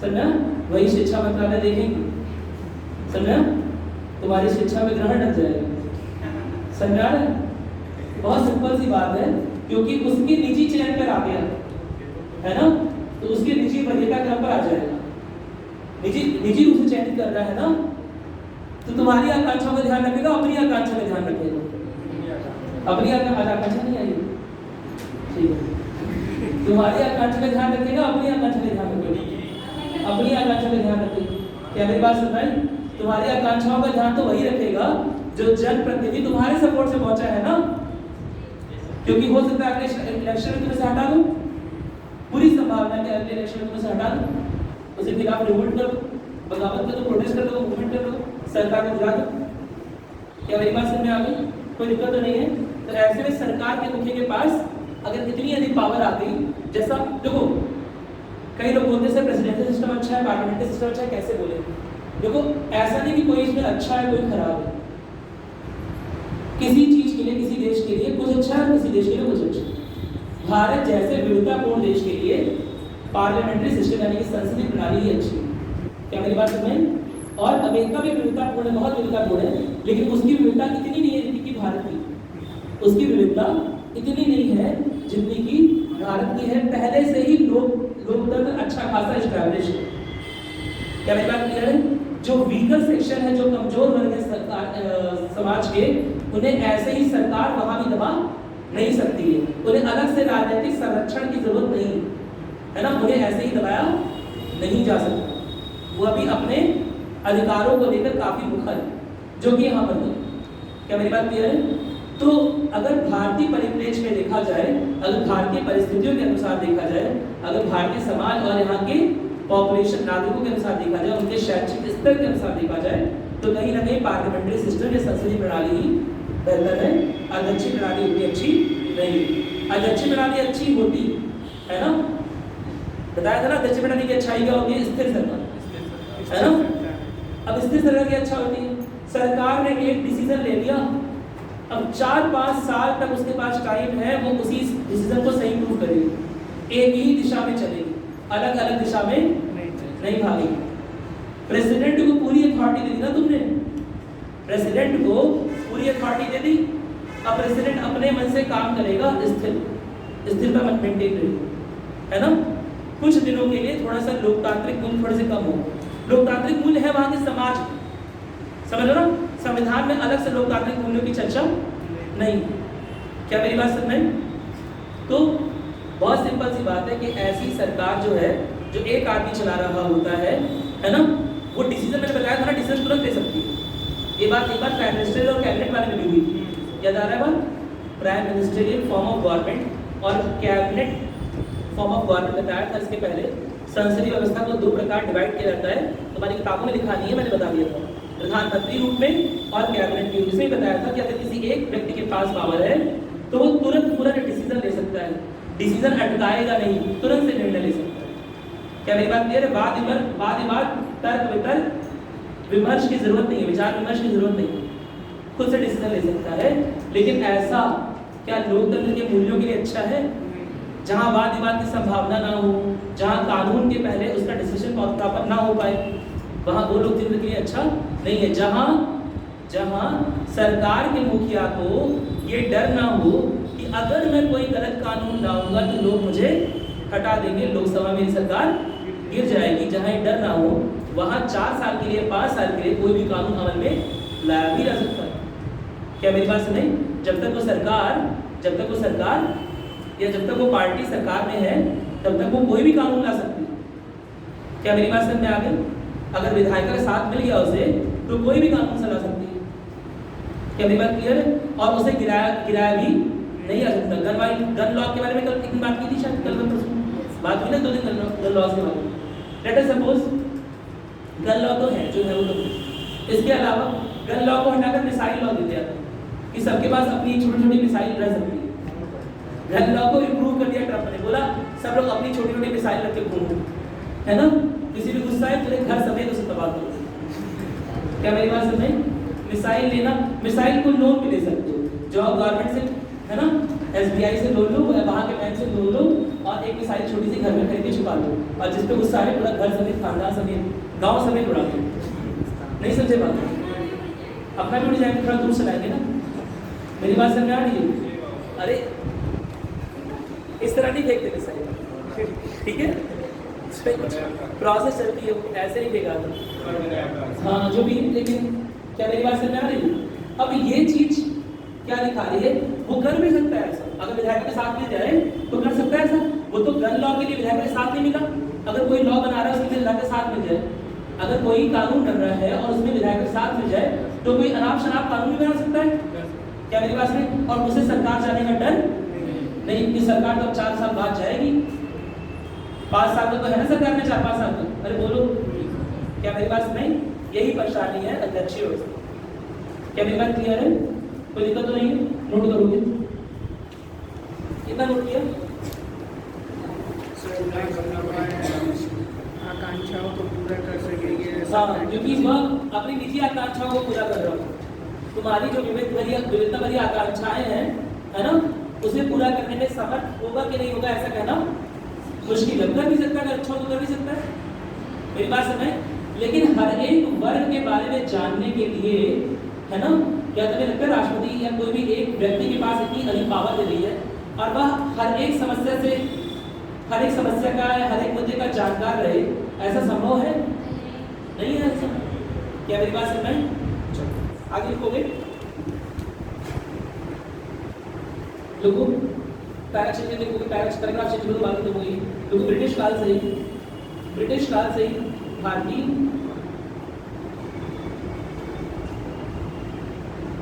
समझा, वही शिक्षा मंत्रालय देखेंगे, समझा, तुम्हारी शिक्षा में ग्रहण लग जाएगा। समझा रहे? बहुत सिंपल सी बात है, क्योंकि उसकी निजी चयन पर आ गया है ना, तो उसकी निजी वरीयता क्रम पर आ जाएगा। निजी रूप से चयनित कर रहा है ना, तो तुम्हारी आकांक्षाओं का ध्यान रखेगा, अपनी आकांक्षा का ध्यान रखेगा। अपनी आकांक्षा नहीं आई, ठीक है, तुम्हारी आकांक्षा का ध्यान रखेगा, अपनी आकांक्षा का ध्यान रखेगा, अपनी आकांक्षा का ध्यान रखेगा। क्या मेरी बात सुन रहे? तुम्हारी आकांक्षाओं का ध्यान तो वही रखेगा जो जनप्रतिनिधि तुम्हारे सपोर्ट से पहुंचा है ना, क्योंकि हो सकता है अगले इलेक्शन में तुम्हें से हटा दूं, पूरी संभावना है अगले इलेक्शन में तुम्हें से हटा दूं, उसके खिलाफ रिवोल्ट करो, बगावत करो, प्रोटेस्ट कर दो, मूवमेंट कर दो, सरकार को गिरा दो। क्या मेरी बात समझ में आ गई? कोई दिक्कत तो नहीं है? तो ऐसे में सरकार के मुखिया के पास अगर इतनी अधिक पावर आ गई, जैसा देखो कई लोग बोलते हैं सर प्रेसिडेंशियल सिस्टम अच्छा है, पार्लियामेंट्री सिस्टम अच्छा है, कैसे बोले? देखो ऐसा नहीं कि कोई इसमें अच्छा है कोई खराब है। किसी चीज के लिए, किसी देश के लिए कुछ अच्छा है, किसी देश के लिए कुछ अच्छा है। भारत जैसे विविधतापूर्ण देश के लिए पार्लियामेंट्री सिस्टम यानी कि संसदीय प्रणाली ही अच्छी है। क्या मेरी बात समझ? और अमेरिका भी विविधतापूर्ण है, बहुत विविधतापूर्ण है, लेकिन उसकी विविधता इतनी नहीं है जितनी कि भारत की। उसकी विविधता इतनी नहीं है जितनी कि भारत की है। पहले से ही लोकतंत्र अच्छा खासा एस्टैब्लिश है। क्या मेरी बात क्लियर है? जो वीकर सेक्शन है, जो कमजोर वर्ग है समाज के, उन्हें ऐसे ही सरकार वहां भी दबा नहीं सकती है। उन्हें अलग से राजनीतिक संरक्षण की जरूरत नहीं है ना, उन्हें ऐसे ही दबाया नहीं जा सकता। वो अभी अपने अधिकारों को लेकर काफी मुखर है, जो कि यहाँ पर नहीं। क्या मेरी बात क्लियर है? तो अगर भारतीय परिप्रेक्ष्य में देखा जाए, अगर भारतीय परिस्थितियों के अनुसार देखा जाए, अगर भारतीय समाज और यहाँ के पॉपुलेशन नागरिकों के अनुसार देखा जाए, उनके शैक्षिक स्तर के अनुसार देखा जाए, तो कहीं ना कहीं पार्लियामेंट्री सिस्टम या संसदीय प्रणाली ही बेहतर है। अध्यक्षीय प्रणाली उतनी अच्छी नहीं। अध्यक्षीय प्रणाली अच्छी होती है ना, बताया था ना, अध्यक्षीय प्रणाली की अच्छाई क्या होती है? स्थिर सरकार, है ना। अब स्थिर सरकार की अच्छा होती है, सरकार ने एक डिसीजन ले लिया, अब 4-5 साल तक उसके पास टाइम है, वो उसी डिसीजन को सही प्रूव करेगी, एक ही दिशा में चलेगी, अलग अलग दिशा में नहीं भागेगी। प्रेसिडेंट को पूरी अथॉरिटी दे दी ना तुमने, प्रेसिडेंट को पूरी अथॉरिटी दे दी। अब प्रेसिडेंट अपने मन से काम करेगा, स्थिरता मेंटेन रहेगी, है ना। कुछ दिनों के लिए थोड़ा सा लोकतांत्रिक मूल्य थोड़े से कम हो, लोकतांत्रिक मूल्य है वहां के समाज, समझ लो ना, संविधान में अलग से लोकतांत्रिक मूल्यों की चर्चा नहीं। क्या मेरी बात समझ में? तो बहुत सिंपल सी बात है कि ऐसी सरकार जो है, जो एक आदमी चला रहा होता है ना, वो डिसीजन मैंने बताया था ना, डिसीजन तुरंत ले सकती है। ये बात एक बार प्राइम मिनिस्टर और कैबिनेट वाले में भी हुई थी, याद आ रहा है बात? Prime ministerial form of government और कैबिनेट फॉर्म ऑफ गवर्नमेंट बताया था। इसके पहले संसदीय व्यवस्था को 2 प्रकार डिवाइड किया जाता है, तुम्हारी किताबों में लिखा नहीं है, मैंने बता दिया था, प्रधानमंत्री रूप में और कैबिनेट के रूप में। इसमें बताया था कि अगर किसी एक व्यक्ति के पास पावर है तो वो तुरंत पूरा डिसीजन ले सकता है, डिसीजन अटकाएगा नहीं, तुरंत से निर्णय ले सकता है। क्या मेरी बात क्लियर है? वाद विवाद तर्क वितर्क विमर्श की जरूरत नहीं है, विचार विमर्श की जरूरत नहीं है, खुद से डिसीजन ले सकता है। लेकिन ऐसा क्या लोकतंत्र के मूल्यों के लिए अच्छा है? जहां वाद विवाद की संभावना ना हो, जहां कानून के पहले उसका डिसीजन प्रॉपर ना हो पाए, वहां वो लोकतंत्र के लिए अच्छा नहीं है। जहां सरकार के मुखिया को ये डर ना हो कि अगर मैं कोई गलत कानून लाऊंगा तो लोग मुझे हटा देंगे, लोकसभा में सरकार गिर जाएगी, जहां ये डर ना हो, वहां 4 साल के लिए 5 साल के लिए कोई भी कानून अमल में लाया भी जा सकता है। क्या मेरी बात सुने? जब तक वो सरकार या जब तक वो पार्टी सरकार में है, तब तक वो कोई भी कानून ला सकती है। क्या मेरी बात समझ में आ गई? अगर विधायिका का साथ मिल गया उसे, तो कोई भी कानून से ला सकती है। क्या मेरी बात क्लियर है? और उसे गिराया भी नहीं आ सकता। गन लॉ के बारे में कल एक दिन बात की थी, शायद कल बात हुई ना 2 दिन गन लॉ के बारे में। Let us suppose gun law तो है जो है वो लोग, इसके अलावा गन लॉ को हटाकर मिसाइल लॉ दे दिया कि सबके पास अपनी छोटी-छोटी मिसाइल रह सकती है। गन लॉ को इम्प्रूव कर दिया ट्रम्प ने, बोला सब लोग अपनी छोटी-छोटी मिसाइल रख के घूमो, है ना, किसी भी गुस्सा है तेरे घर समेत उसे तबाह करो। क्या मेरी बात समझ? मिसाइल लेना, मिसाइल को लोन पे ले सकते हो, जो गवर्नमेंट से, है ना, SBI से लोन लो, वहाँ के बैंक से लोन लो और एक मिसाइल छोटी सी घर में खरीद के छुपा लो, और जिस पे गुस्सा है पूरा घर समेत, खानदान समेत, गाँव समेत उड़ा दो। नहीं समझे बात? अपना भी उड़ जाएंगे, थोड़ा दूर चलाएंगे ना। मेरी बात समझ आ रही है? अरे इस तरह नहीं फेंकते मिसाइल, ठीक है, प्रोसेस चलती है, ऐसे नहीं फेंका था। हाँ जो भी, लेकिन क्या मेरी बात समझ आ रही है? अब ये चीज क्या दिखा रही है? वो कर भी सकता है ऐसा, अगर विधायक के साथ मिल जाए तो कर सकता है ऐसा। वो तो गन लॉ के लिए विधायक के साथ नहीं मिला, अगर कोई लॉ बना रहा है उसके लिए विधायक के साथ मिल जाए, अगर कोई कानून बन रहा है और उसमें विधायक के साथ मिल जाए तो कोई अनाप शनाप कानून भी बना सकता है। क्या मेरी बात में? और उसे सरकार जाने का डर नहीं, कि सरकार तो 4 साल बाद जाएगी, 5 साल तो है ना सरकार में, 4-5 साल तक। अरे बोलो, क्या मेरी बात नहीं? यही परेशानी है अध्यक्षीय व्यवस्था। क्या मेरी बात क्लियर है? कोई दिक्कत तो नहीं है? नोट करोगे? कितना नोट किया? आकांक्षाओं को पूरा कर सकेंगे। हाँ, क्योंकि वह अपनी निजी आकांक्षाओं को पूरा कर रहा हूँ। तुम्हारी जो विविधता भरी आकांक्षाएं हैं, है ना, उसे पूरा करने में समर्थ होगा कि नहीं होगा ऐसा कहना मुश्किल है। कर भी सकता है, अच्छा तो कर भी सकता है, मेरी बात समझ। लेकिन हर एक वर्ग के बारे में जानने के लिए, है ना, क्या तुम्हें लगता है राष्ट्रपति या कोई भी एक व्यक्ति के पास इतनी अधिक पावर दे रही है और वह हर एक समस्या का, हर एक मुद्दे का जानकार रहे? ऐसा संभव है? नहीं है ऐसा। क्या मेरी बात समझ? आगे लिखोगे, लोगों पैराग्राफ लिखोगे, पैराग्राफ से जुड़े बात लिखोगे। क्योंकि ब्रिटिश काल से ही भारतीय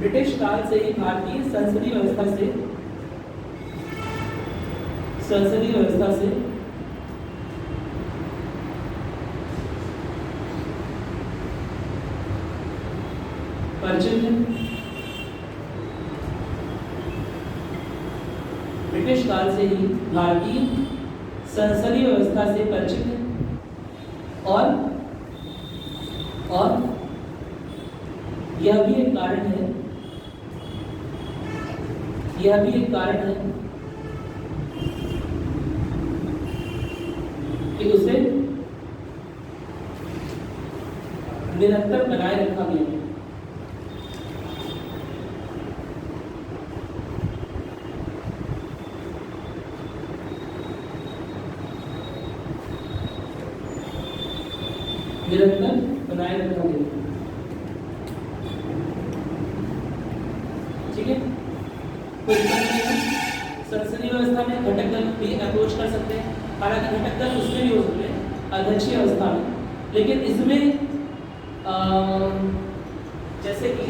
ब्रिटिश काल से ही भारतीय संसदीय व्यवस्था से परिचित है। ब्रिटिश काल से ही भारतीय संसदीय व्यवस्था से परिचित है और यह भी एक कारण है कि उसे निरंतर बनाए रखा गया है। निरंतर बनाए रखा गया। ठीक है, कोई संसदीय व्यवस्था में घटक दल भी अप्रोच कर सकते हैं, हालांकि घटक दल उसमें भी हो सकते हैं अध्यक्षीय व्यवस्था में, लेकिन इसमें जैसे कि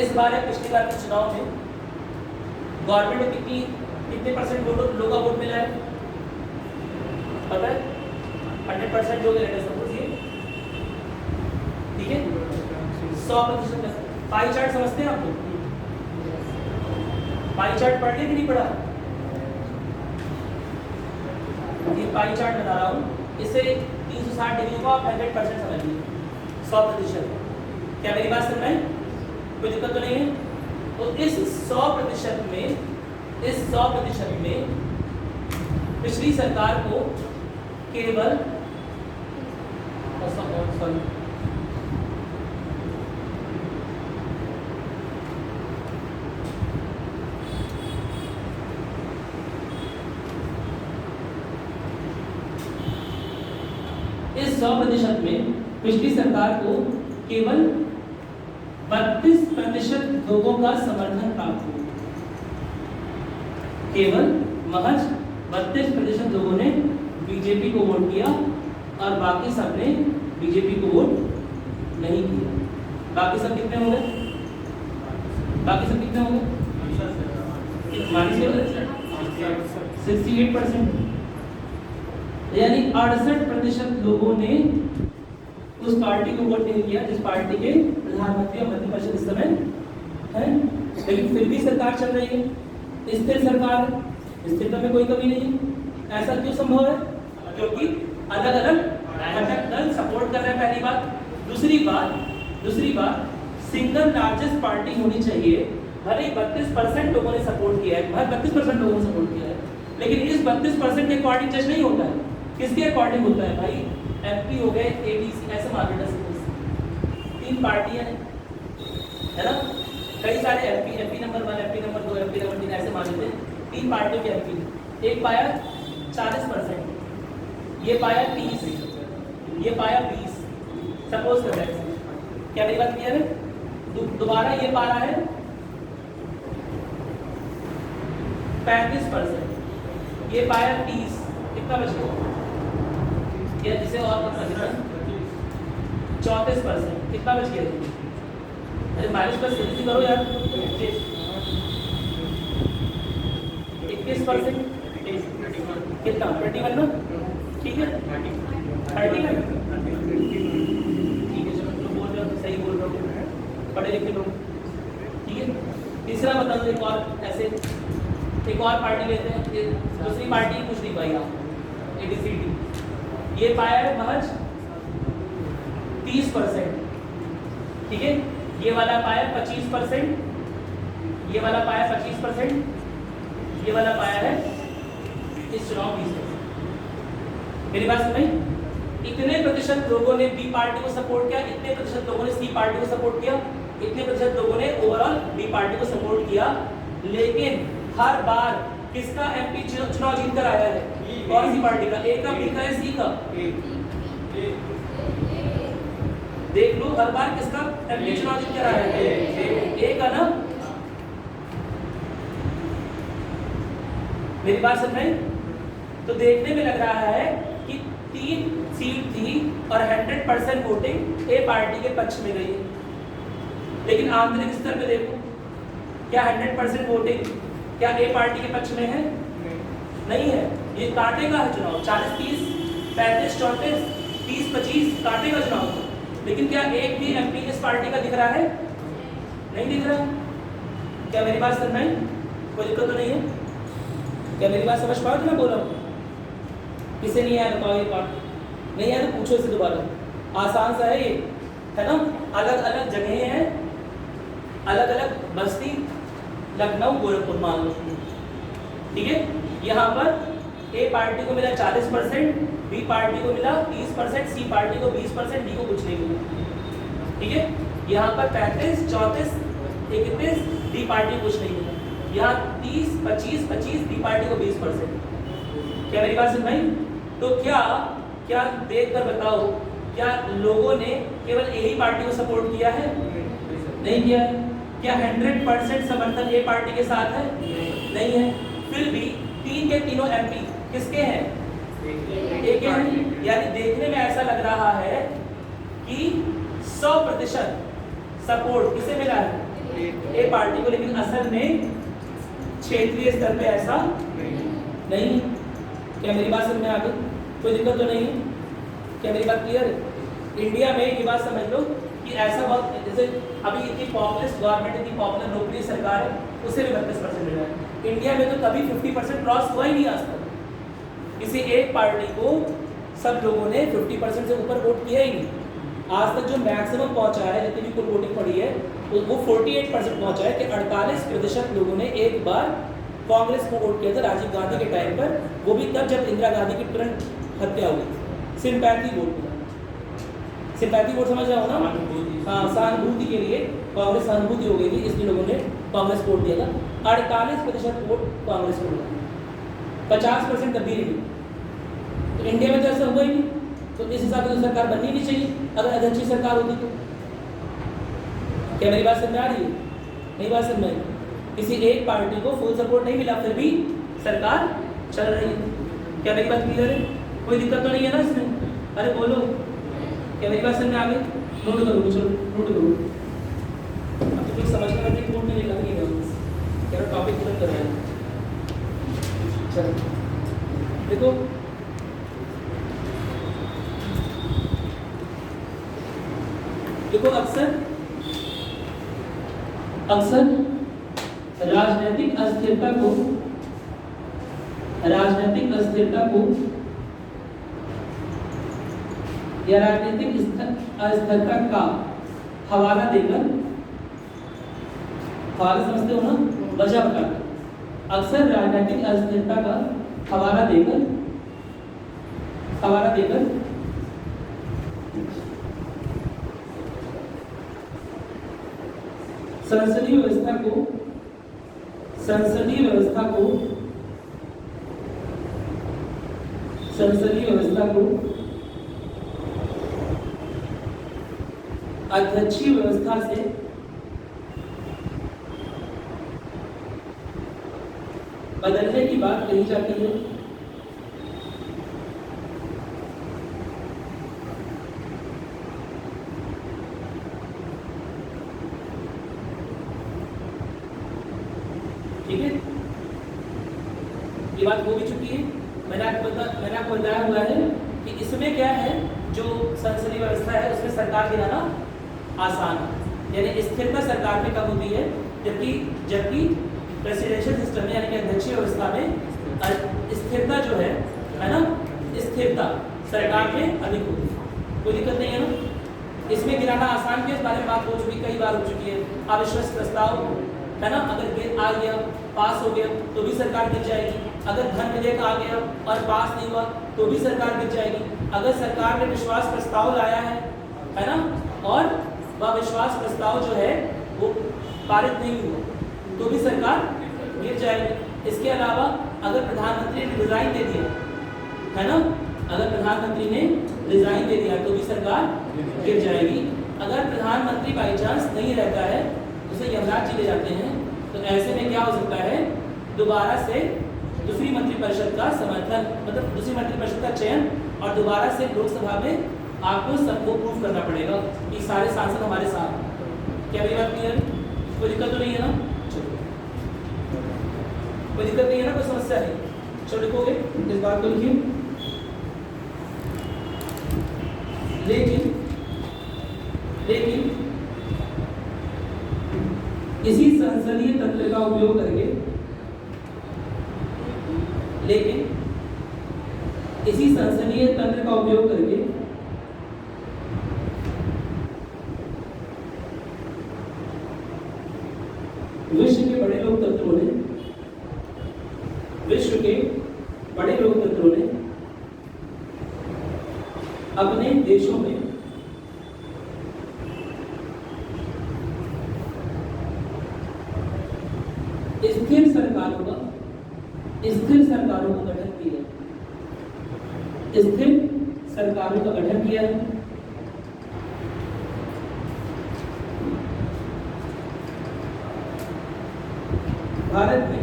इस बार पिछली बार के चुनाव में गवर्नमेंट को कितने परसेंट लोगों का वोट मिला है पता है? 100% लोग सपोज, ठीक है, 100%। पाई चार्ट समझते हैं आप लोग? पाई चार्ट पढ़ लिया कि नहीं पढ़ा? ये पाई चार्ट बता रहा हूँ, इसे 360 डिग्री को आप 100% समझ लीजिए, 100%। क्या मेरी बात सुन रहे हैं? कोई दिक्कत तो नहीं है? तो इस 100% में पिछली सरकार को केवल इस 100% में पिछली सरकार को केवल 32% लोगों का समर्थन प्राप्त हुआ। केवल महज 32% लोगों ने बीजेपी को वोट किया और बाकी सब ने बीजेपी को वोट नहीं किया। बाकी सब कितने होंगे? 68%, यानी 68% लोगों ने उस पार्टी को वोट नहीं किया जिस पार्टी के प्रधानमंत्री और मंत्रिपरिषद इस समय है, लेकिन फिर भी सरकार चल रही है। स्थिर सरकार, स्थिरता में कोई कमी नहीं है। ऐसा क्यों संभव है? क्योंकि अलग अलग घटक दल सपोर्ट कर रहे हैं, पहली बात। दूसरी बात सिंगल लार्जेस्ट पार्टी होनी चाहिए। भले 32% लोगों ने सपोर्ट किया है, भले 32% लोगों ने सपोर्ट किया है, लेकिन इस 32% के अकॉर्डिंग जज नहीं होता है। किसके अकॉर्डिंग होता है भाई? एमपी हो गए, एबीसी, ऐसे मान लो 3 पार्टियां है ना, कई सारे MP number 1, MP number 2, MP number 3 ऐसे मान लेते हैं। 3 पार्टियों के एमपी, एक पाया 40%, ये पाया 30, ये पाया 20, सपोज कर रहे हैं। क्या मेरी बात क्लियर है? दोबारा ये पा रहा है 35%, ये पाया 30, कितना बच गया? या जिसे और 34%, कितना बच गया? अरे माइनस प्लस जल्दी करो यार। 21%, कितना? 21 ना, ठीक है, 30 है, ठीक है। चलो तो बोल रहे हो, सही बोल रहे हो, पढ़े लिखे लोग, ठीक है। तीसरा बता दो, एक और पार्टी लेते हैं। दूसरी पार्टी कुछ नहीं पाई आप, ABCD, ये पाया है महज 30%, ठीक है। ये वाला पाया 25%, ये वाला पाया 25%, ये वाला पाया है इस चुनाव 20%। मेरी बात सुनाई? इतने प्रतिशत लोगों ने बी पार्टी को सपोर्ट किया, इतने प्रतिशत लोगों ने सी पार्टी को सपोर्ट किया, इतने प्रतिशत लोगों ने ओवरऑल बी पार्टी को सपोर्ट किया। लेकिन हर बार किसका एमपी चुनाव जीत कर आया है? कौन सी पार्टी का? ए का, बी का या सी का? देख लो, हर बार किसका एमपी चुनाव जीत कर आया है? ए का ना। मेरी बात सुन रहे? तो देखने में लग रहा है कि 3 सीट थी और 100% वोटिंग ए पार्टी के पक्ष में गई। लेकिन आंतरिक स्तर पे देखो, क्या 100% वोटिंग क्या ए पार्टी के पक्ष में है? नहीं है। ये काटेगा है चुनाव, 40-30, 35-34, 30-25 काटेगा चुनाव। लेकिन क्या एक भी एमपी इस पार्टी का दिख रहा है? नहीं दिख रहा। क्या मेरी बात समझ में आई? कोई दिक्कत तो नहीं है? क्या मेरी बात समझ पाओ? मैं बोल रहा हूँ किसे नहीं आया बताओ? ये बात नहीं आया तो पूछो इसे दोबारा। आसान सा है ये, है ना? अलग अलग जगह हैं, अलग अलग बस्ती, लखनऊ, गोरखपुर मान लो, ठीक है। यहाँ पर ए पार्टी को मिला 40%, बी पार्टी को मिला 30%, सी पार्टी को 20%, डी को कुछ नहीं मिला, ठीक है। यहाँ पर 35, 34, 31, डी पार्टी कुछ नहीं मिला। यहाँ 30, 25, 25, डी पार्टी को 20%। क्या मेरी बात समझ में? तो क्या देख कर बताओ, क्या लोगों ने केवल यही पार्टी को सपोर्ट किया है? नहीं किया है। क्या 100% समर्थन ए पार्टी के साथ है? नहीं है। फिर भी तीन के तीनों एमपी किसके हैं? ए के हैं। यानी देखने में ऐसा लग रहा है कि 100% सपोर्ट किसे मिला है? ए पार्टी को। लेकिन असल में क्षेत्रीय स्तर पे ऐसा नहीं। क्या मेरी बात समझ में आ गई? कोई दिक्कत तो नहीं है? क्या मेरी बात क्लियर है? इंडिया में ये बात समझ लो कि ऐसा बहुत, जैसे अभी इतनी पॉपुलर गवर्नमेंट, इतनी पॉपुलर लोकप्रिय सरकार है, उससे भी 32% मिल रहा है। इंडिया में तो कभी 50% क्रॉस हुआ ही नहीं आज तक। किसी एक पार्टी को सब लोगों ने 50% से ऊपर वोट किया ही नहीं। आज तक जो मैक्सिमम पहुंचा है, जितनी भी कुल वोटिंग पड़ी है, वो 48% पहुंचा है कि 48% लोगों ने एक बार कांग्रेस को वोट किया था राजीव गांधी के टाइम पर। वो भी तब जब इंदिरा गांधी की तुरंत हत्या हुई थी। सिंपैथी वोट मिला। सिंपैथी वोट समझ रहे हो ना? हाँ, सहानुभूति के लिए कांग्रेस सहानुभूति हो गई थी, इसलिए लोगों ने कांग्रेस को वोट दिया था। 48% वोट कांग्रेस को मिला, 50% कभी नहीं। तो इंडिया में तो ऐसा हुआ ही नहीं। तो इस हिसाब से तो सरकार बननी नहीं चाहिए अगर अच्छी सरकार होती तो। क्या मेरी बात समझ में आ रही है? नहीं बात समझ में? किसी एक पार्टी को फुल सपोर्ट नहीं मिला, फिर भी सरकार चल रही है। क्या मेरी बात क्लियर है? कोई दिक्कत तो नहीं है ना इसमें? अरे बोलो, क्या मेरी बात समझ में आ गई? नोट करो, चलो नोट करो। अब तो कुछ समझने वाली नोट में लग नहीं है, क्या टॉपिक खत्म कर रहे हैं। चलो देखो, अक्सर राजनीतिक अस्थिरता को या राजनीतिक अस्थिरता का हवाला देकर, हवाला समझते हो ना? वजह बताकर। अक्सर राजनीतिक अस्थिरता का हवाला देकर संसदीय व्यवस्था को अध्यक्षीय व्यवस्था से बदलने की बात कही जाती है। ठीक है, ये बात हो भी चुकी है। मैंने आपको बताया हुआ है कि इसमें क्या है, जो संसदीय व्यवस्था है उसमें सरकार गिराना आसान है, यानी स्थिरता सरकार में कम होती है, जबकि प्रेसिडेंशियल सिस्टम में यानी कि अध्यक्षीय व्यवस्था में स्थिरता जो है ना, स्थिरता सरकार में अधिक होती है। कोई दिक्कत नहीं है ना? इसमें गिराना आसान है, इस बारे में बात हो चुकी, कई बार हो चुकी है। अविश्वास प्रस्ताव है ना, अगर आ गया, पास हो गया तो भी सरकार गिर जाएगी। अगर धन विधेयक आ गया और पास नहीं हुआ तो भी सरकार गिर जाएगी। अगर सरकार ने विश्वास प्रस्ताव लाया है ना, और वह विश्वास प्रस्ताव जो है वो पारित नहीं हुआ तो भी सरकार गिर जाएगी। इसके अलावा अगर प्रधानमंत्री ने रिजाइन दे दिया है ना, अगर प्रधानमंत्री ने रिजाइन दे दिया तो भी सरकार गिर जाएगी। अगर प्रधानमंत्री बाई चांस नहीं रहता है, उसे यमराज जी ले जाते हैं, तो ऐसे में क्या हो सकता है, दोबारा से दूसरी मंत्रिपरिषद का समर्थन, मतलब दूसरी मंत्रिपरिषद का चयन, और दोबारा से लोकसभा में आपको सबको प्रूफ करना पड़ेगा कि सारे सांसद हमारे साथ। क्या मेरी बात क्लियर है? कोई दिक्कत तो नहीं है ना? चलो, कोई दिक्कत नहीं है ना? कोई समस्या है? चलो लिखोगे, इस बात को लिखिए। लेकिन इसी संसदीय तंत्र का उपयोग करके विश्व के बड़े लोकतंत्रों ने अपने देशों में स्थिर सरकारों का गठन किया है। भारत में,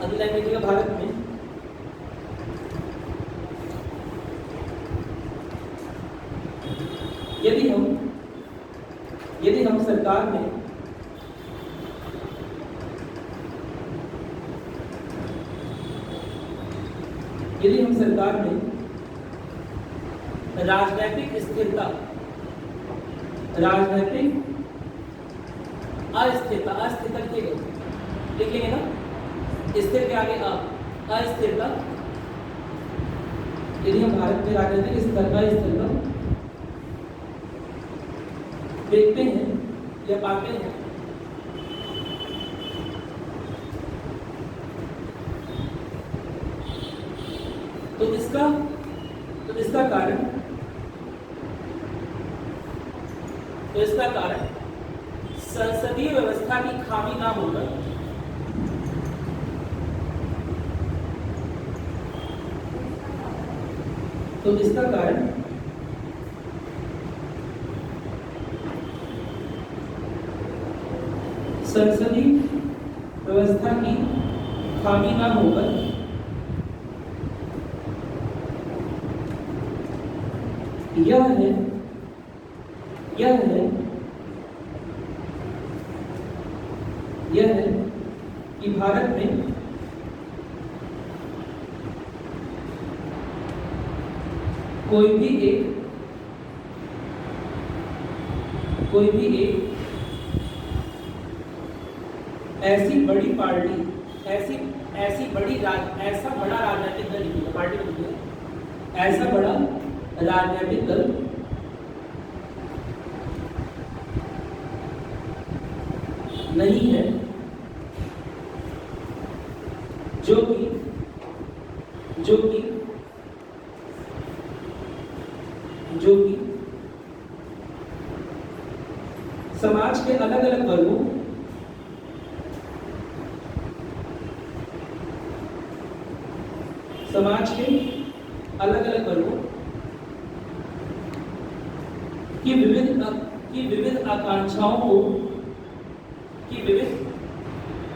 अगली लाइन देखिएगा, भारत में यदि हम सरकार में राजनीतिक अस्थिरता लिखेंगे ना, स्थिर के आगे अस्थिरता, यदि हम भारत में राजनीतिक स्थिरता देखते हैं या पाते हैं, तो इसका कारण संसदीय व्यवस्था की खामी ना होकर संसदीय व्यवस्था की खामी ना होकर यह है कि भारत में कोई भी एक ऐसा बड़ा राजनीतिक दल नहीं है जो कि समाज के अलग-अलग वर्गों की विविध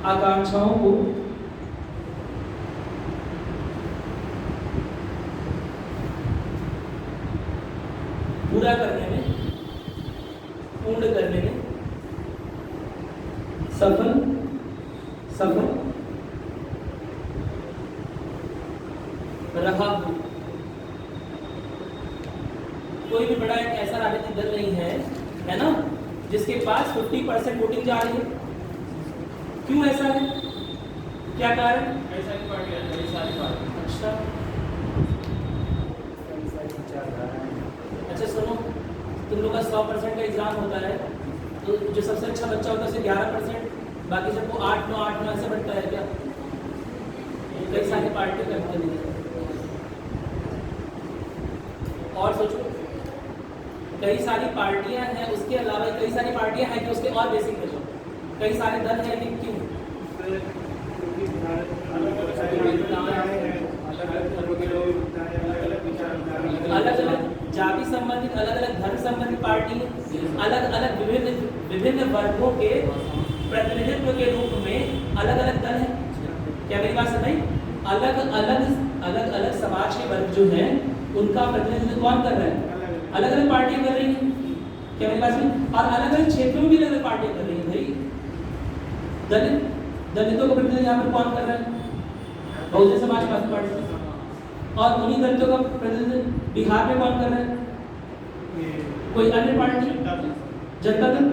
आकांक्षाओं को पूर्ण करने में सफल रहा हूं। कोई भी बड़ा एक ऐसा राजनीतिक दल नहीं है ना, जिसके पास 50% वोटिंग जा रही है। क्यों ऐसा है? क्या कारण? कई सारी पार्टियां। अच्छा सुनो, तुम लोग का 100% का एग्जाम होता है, तो जो सबसे अच्छा बच्चा होता है उसे 11%, बाकी सबको 8-9 ऐसे बढ़ता है क्या? कई सारी पार्टियां करते हैं। और सोचो, कई सारी पार्टियां हैं, उसके अलावा कई सारी पार्टियां हैं कि उसके और बेसिक में जो कई सारे दल हैं, लेकिन क्यों? अलग-अलग जाति संबंधित, अलग-अलग धर्म संबंधित पार्टी, अलग-अलग विभिन्न वर्गों के प्रतिनिधित्व के रूप में अलग-अलग दल हैं। क्या मेरी बात समझ? अलग-अलग समाज के वर्ग जो हैं, उनका प्रतिनिधित्व कौन कर रहा है? अलग-अलग पार्टियां कर रही हैं। क्या मेरी बात सुनी? और अलग अलग क्षेत्रों में भी अलग अलग पार्टियां कर रही है भाई। दलितों का प्रतिनिधित्व यहाँ पर कौन कर रहा है? बहुजन समाज पार्टी। और उन्हीं दलितों का प्रतिनिधित्व बिहार में कौन कर रहा है? कोई अन्य पार्टी, जनता दल।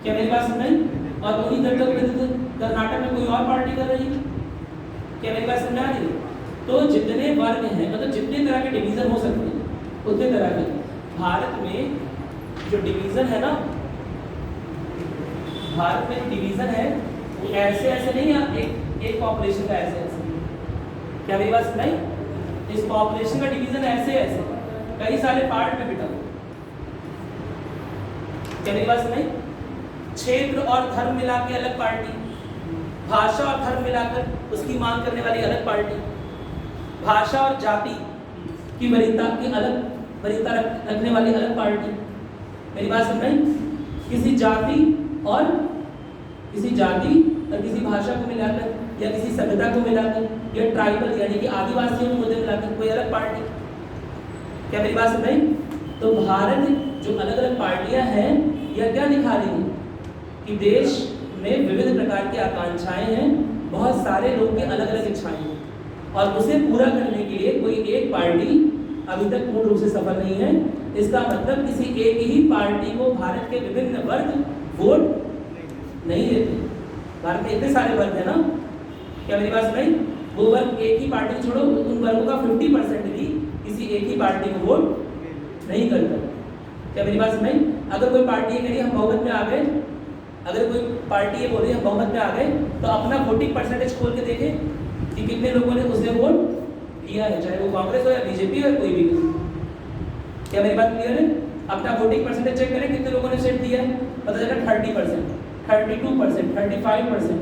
क्या मेरी बात सुन रही? और उन्हीं दलितों का प्रतिनिधित्व कर्नाटक में कोई और पार्टी कर रही है। क्या मेरी बात समझ आ रही है? तो जितने वर्ग हैं, मतलब जितने तरह के डिवीजन हो सकते हैं उतने तरह के। भारत में जो डिवीजन है ना, भारत में डिवीजन है वो ऐसे ऐसे नहीं है, एक पॉपुलेशन का ऐसे ऐसे। क्या मेरी बात सुनाई? इस पॉपुलेशन का डिवीजन ऐसे ऐसे कई सारे पार्ट में बिटा हुआ। क्या मेरी बात सुनाई? क्षेत्र और धर्म मिला के अलग पार्टी, भाषा और धर्म मिलाकर उसकी मांग करने वाली अलग पार्टी, भाषा और जाति की वरीयता की अलग वरीयता रखने वाली अलग पार्टी। मेरी बात समझ रही? किसी जाति और किसी भाषा को मिलाकर या किसी सभ्यता को मिलाकर या ट्राइबल यानी कि आदिवासियों को मुद्दे मिलाकर कोई अलग पार्टी। क्या मेरी बात समझ रही? तो भारत जो अलग अलग पार्टियां हैं यह क्या दिखा रही है कि देश में विविध प्रकार की आकांक्षाएं हैं, बहुत सारे लोगों की अलग अलग इच्छाएं हैं और उसे पूरा करने के लिए कोई एक पार्टी अभी तक पूर्ण रूप से सफल नहीं है। इसका मतलब किसी एक ही पार्टी को भारत के विभिन्न वर्ग वोट नहीं देते। भारत में इतने सारे वर्ग है ना। क्या मेरी बात सुनाई? वो वर्ग एक ही पार्टी छोड़ो, उन वर्गों का 50% भी किसी एक ही पार्टी को वोट नहीं करता। क्या मेरी बात सुनाई? अगर कोई पार्टी ये कह रही हम बहुमत में आ गए, अगर कोई पार्टी ये बोल रही है हम बहुमत में आ गए, तो अपना वोटिंग परसेंटेज खोल के देखें कि कितने लोगों ने उसे वोट दिया है, चाहे वो कांग्रेस हो या बीजेपी हो या कोई भी हो। क्या मेरी बात क्लियर है? अपना वोटिंग परसेंटेज चेक करें कितने लोगों ने सेट दिया है, पता चला 30%, 32%, 35%,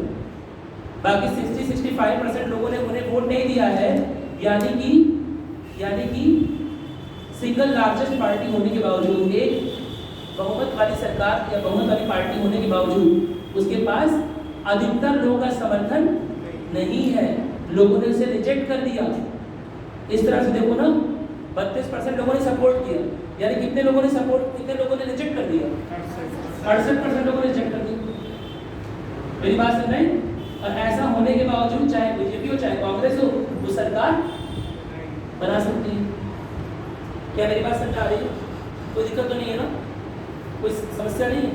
बाकी 60-65% लोगों ने उन्हें वोट नहीं दिया है। यानी कि सिंगल लार्जेस्ट पार्टी होने के बावजूद, एक बहुमत वाली सरकार या बहुमत वाली पार्टी होने के बावजूद उसके पास अधिकतर लोगों का समर्थन नहीं है, लोगों ने उसे रिजेक्ट कर दिया। इस तरह से देखो ना, 32% लोगों ने सपोर्ट किया, यानी कितने लोगों ने रिजेक्ट कर दिया? 68% लोगों ने रिजेक्ट कर दिया। मेरी बात सुन रहे? और ऐसा होने के बावजूद चाहे बीजेपी हो चाहे कांग्रेस हो, वो सरकार बना सकती है। क्या मेरी बात समझ आ रही है? कोई दिक्कत तो नहीं है ना, कोई समस्या नहीं है।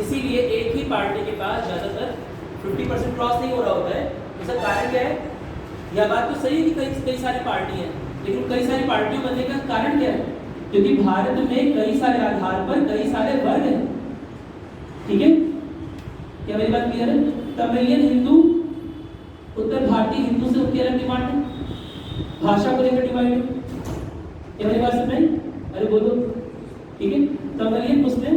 इसीलिए एक ही पार्टी के पास ज़्यादातर 50% क्रॉस नहीं हो रहा होता है। इसका कारण क्या है? यह बात तो सही है कि कई सारी पार्टी हैं, लेकिन कई सारी पार्टियों बनने का कारण क्या है? क्योंकि भारत में कई सारे आधार पर कई सारे वर्ग हैं। ठीक है? क्या मेरी बात क्लियर है? तमिलियन हिंदू, उत्तर भारतीय हिंदू से उनकी अलग डिमांड है, भाषा को लेकर डिमांड है। क्या मेरी बात समझ? अरे बोलो। ठीक है? तमिलियन मुस्लिम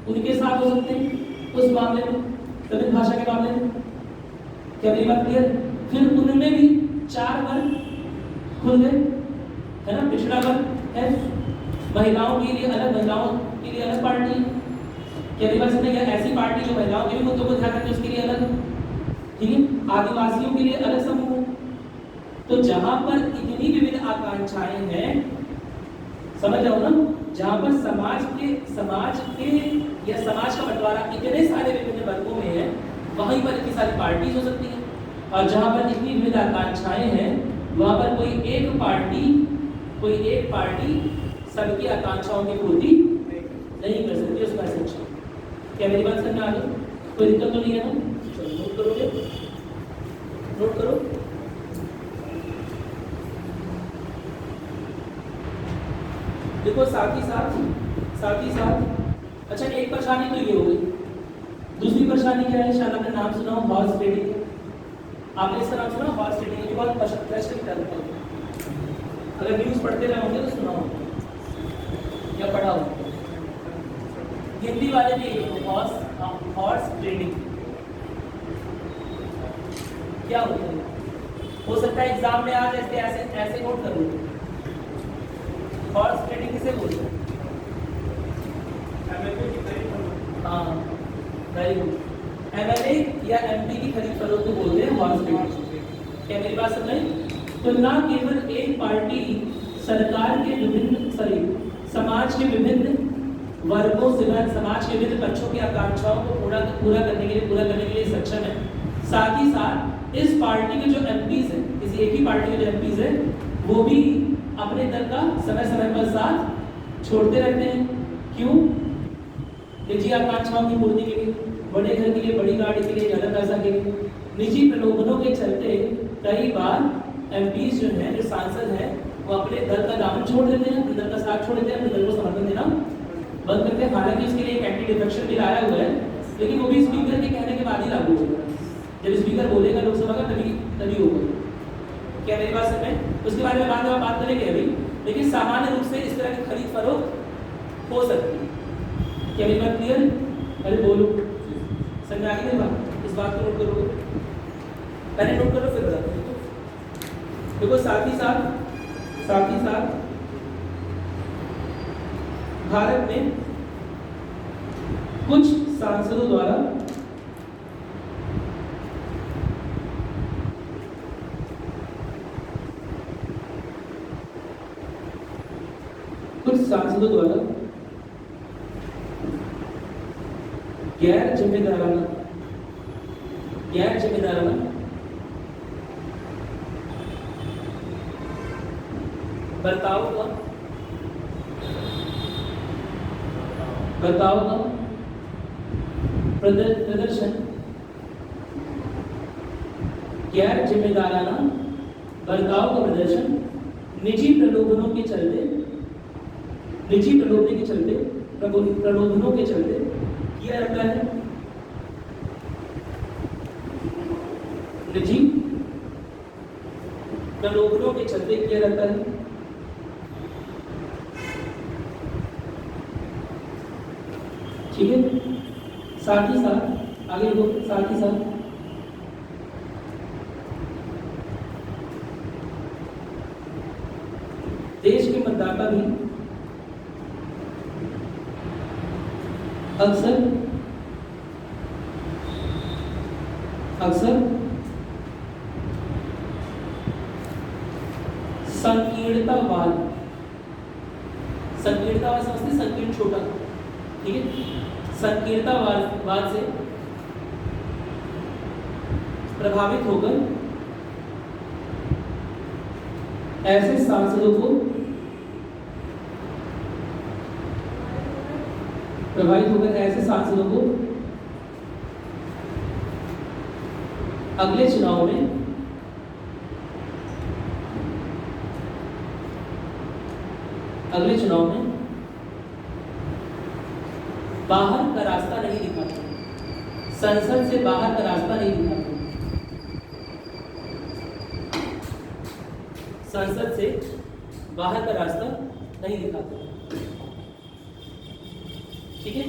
उनके साथ हो सकते हैं उस मामले में, तमिल भाषा के मामले में। क्या मेरी बात क्लियर? फिर उनमें भी 4 वर्ग खुल गए, है ना। पिछड़ा वर्ग है, महिलाओं के लिए अलग पार्टी। क्या मेरी बात समझ? या ऐसी पार्टी जो महिलाओं के भी मुद्दों को ध्यान रखे उसके लिए अलग, ठीक है। आदिवासियों के लिए अलग समूह। तो जहां पर इतनी विभिन्न आकांक्षाएं हैं, समझ रहे हो ना, जहां पर समाज के या समाज का बंटवारा इतने सारे विभिन्न वर्गों में है, वहीं पर इतनी सारी पार्टीज हो सकती हैं। और जहां पर इतनी विविध आकांक्षाएं हैं, वहां पर कोई एक पार्टी सबकी आकांक्षाओं की पूर्ति नहीं कर सकती, उसका सच्चा। क्या मेरी बात समझ आ गई? कोई दिक्कत तो नहीं है ना? चलो नोट करोगे, नोट करो। देखो साथ ही साथ अच्छा, एक परेशानी तो ये हो गई। दूसरी परेशानी क्या है? शायद आपने नाम सुना हो हॉर्स ट्रेडिंग। आपने इसका नाम सुना? हॉर्स ट्रेडिंग की बहुत प्रचलित है। अगर न्यूज़ पढ़ते रहे होंगे तो सुना होगा या पढ़ा होगा। हिंदी वाले भी हॉर्स ट्रेडिंग क्या होता है? हो सकता है एग्जाम में आज ऐसे नोट करो। हॉर्स ट्रेडिंग किसे बोलते हैं? हाँ, वेरी गुड। MLA या MP की खरीद फरोख्त को बोलते हैं हॉर्स ट्रेडिंग। क्या मेरी बात समझ आई? तो ना केवल एक पार्टी सरकार के समाज के विभिन्न वर्गों समाज के विभिन्न पक्षों की आकांक्षाओं को पूरा करने के लिए सक्षम है। साथ ही साथ इस पार्टी के जो एमपीज हैं, किसी एक ही पार्टी के जो एमपीज हैं, वो भी अपने दल का समय समय पर साथ छोड़ते रहते हैं। क्यों? निजी आकांक्षाओं की पूर्ति के लिए, बड़े घर के लिए, बड़ी गाड़ी के लिए, ज्यादा पैसा के लिए, निजी प्रलोभनों के चलते कई बार एमपीज जो हैं, जो सांसद हैं, वो अपने दल का दामन छोड़ देते हैं, अपने दल का साथ छोड़ देते हैं, अपने दल को समर्थन देना बंद करते हैं। हालांकि इसके लिए एक एंटी डिफेक्शन बिल आया हुआ है, लेकिन वो भी स्पीकर के कहने के बाद ही लागू होगा। जब स्पीकर बोलेगा लोकसभा का तभी होगा। क्या मेरी बात समझ में? उसके बारे में बाद में बात करेंगे अभी, लेकिन सामान्य रूप से इस तरह की खरीद फरोख्त हो सकती है। क्या मेरी बात क्लियर? अरे बोलो, समझ आ गई मेरी बात? इस बात को नोट करो, पहले नोट करो फिर बताओ। देखो साथ ही साथ भारत में कुछ सांसदों द्वारा गैर जिम्मेदाराना बर्ताव का प्रदर्शन, गैर जिम्मेदाराना बर्ताव का प्रदर्शन निजी प्रलोभनों के चलते किया जाता है। निजी प्रलोभनों के चलते किया जाता है। ठीक है। साथ ही साथ आगे देखो, साथ ही साथ देश के मतदाता भी अक्सर संकीर्णतावाद समझते, संकीर्ण छोटा, ठीक है, संकीर्णतावाद से प्रभावित होकर ऐसे सांसदों को अगले चुनाव में बाहर का रास्ता नहीं दिखाते, संसद से बाहर का रास्ता नहीं दिखाते, संसद से बाहर का रास्ता नहीं दिखाते। ठीक है,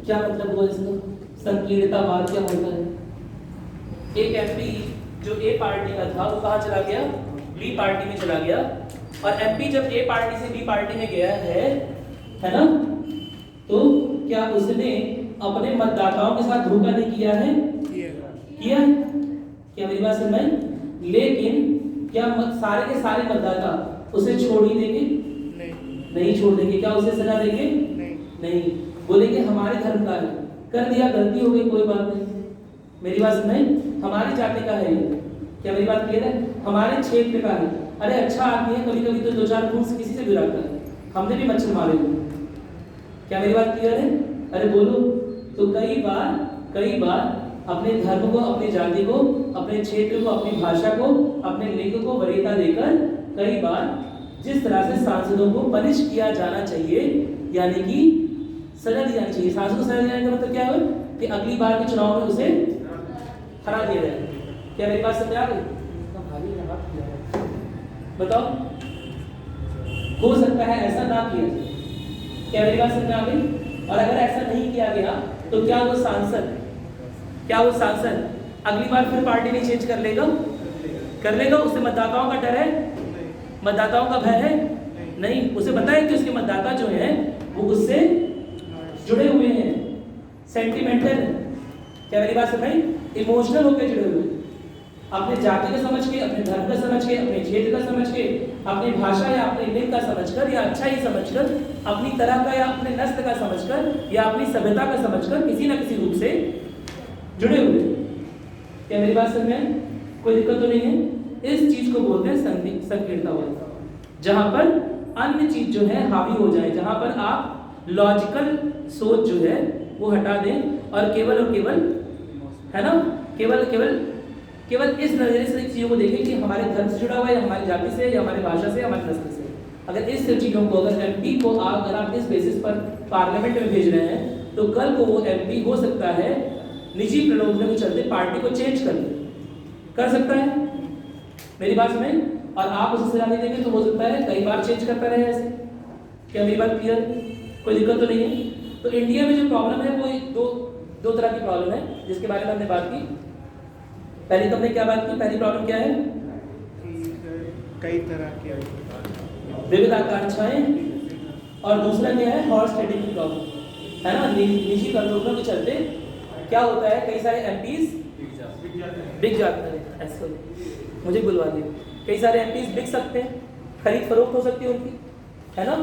क्या मतलब हुआ इसका? संकीर्णतावाद क्या होता है? एक एमपी जो ए पार्टी का था वो कहाँ चला गया? बी पार्टी में चला गया, और एमपी जब ए पार्टी से बी पार्टी में गया है ना, तो क्या उसने अपने मतदाताओं के साथ धोखा नहीं किया है? किया। क्या मेरी बात समझ में? लेकिन क्या सारे के सारे मतदाता उसे छोड़ ही देंगे? नहीं छोड़ देंगे। क्या उसे सजा देंगे? नहीं। बोलेंगे हमारे धर्म का है, कर दिया, गलती हो गई, कोई बात नहीं। मेरी बात समझ? हमारी जाति का है ये। क्या मेरी बात क्लियर है? हमारे क्षेत्र का है। अरे अच्छा आदमी है, कभी कभी तो दो चार खून से किसी से भी रहता है, हमने भी मच्छर मारे हुए। क्या मेरी बात क्लियर है? अरे बोलो। तो कई बार अपने धर्म को, अपनी जाति को, अपने क्षेत्र को, अपनी भाषा को, अपने लिंग को वरीयता देकर कई बार जिस तरह से सांसदों को पनिश किया जाना चाहिए, यानी कि सजा दी जानी चाहिए। सांसद को सजा देने का मतलब क्या है? कि अगली बार के चुनाव में उसे हरा दिया जाए। क्या मेरी बात समझ आ गई? बताओ, हो सकता है ऐसा ना किया जाए। क्या मेरी बात समझ आ गई? और अगर ऐसा नहीं किया गया तो क्या वो सांसद अगली बार फिर पार्टी नहीं चेंज कर लेगा? उसे मतदाताओं का डर है, मतदाताओं का भय है? नहीं, उसे पता है कि उसके मतदाता जो हैं वो उससे जुड़े हुए हैं, सेंटिमेंटल है। क्या मेरी बात समझ? इमोशनल होकर जुड़े हुए हैं, अपने जाति को समझ के, अपने धर्म को समझ के, अपने क्षेत्र को समझ के, अपनी भाषा या अपने लिंग का समझकर या अच्छा ही समझकर, अपनी तरह का या अपने नस्ल का समझकर या अपनी सभ्यता का समझकर किसी न किसी रूप से जुड़े हुए। क्या मेरी बात समझ में आई? कोई दिक्कत तो नहीं है? इस चीज को बोलते हैं संकीर्णतावाद, जहां पर अन्य चीज जो है हावी हो जाए, जहां पर आप लॉजिकल सोच जो है वो हटा दें और केवल है ना, केवल इस नजरिए से चीजों को देखें कि हमारे धर्म से जुड़ा हुआ है, हमारी जाति से, या हमारी भाषा से, हमारे नस्ल से। अगर इस चीजों को, अगर एमपी को अगर आप इस बेसिस पर पार्लियामेंट में भेज रहे हैं, तो कल को वो एमपी हो सकता है निजी प्रलोभनों के चलते पार्टी को चेंज कर सकता है। मेरी बात सुने? और आप उसे सजा नहीं देंगे तो हो सकता है कई बार चेंज करता रहे ऐसे। क्या मेरी बात क्लियर? कोई दिक्कत तो नहीं है? तो इंडिया में जो प्रॉब्लम है वो दो तरह की प्रॉब्लम है जिसके बारे में हमने बात की। पहली तो हमने क्या बात की? पहली प्रॉब्लम क्या है? कई तरह के विविध आकांक्षाएं, और दूसरा क्या है? हॉर्स ट्रेडिंग की प्रॉब्लम, है ना। निजी प्रलोभनों के चलते क्या होता है, कई सारे एमपीज बिक जाते हैं। ऐसे मुझे बुलवा दिए, कई सारे एमपीज बिक सकते हैं, खरीद फरोख्त हो सकती है उनकी, है ना।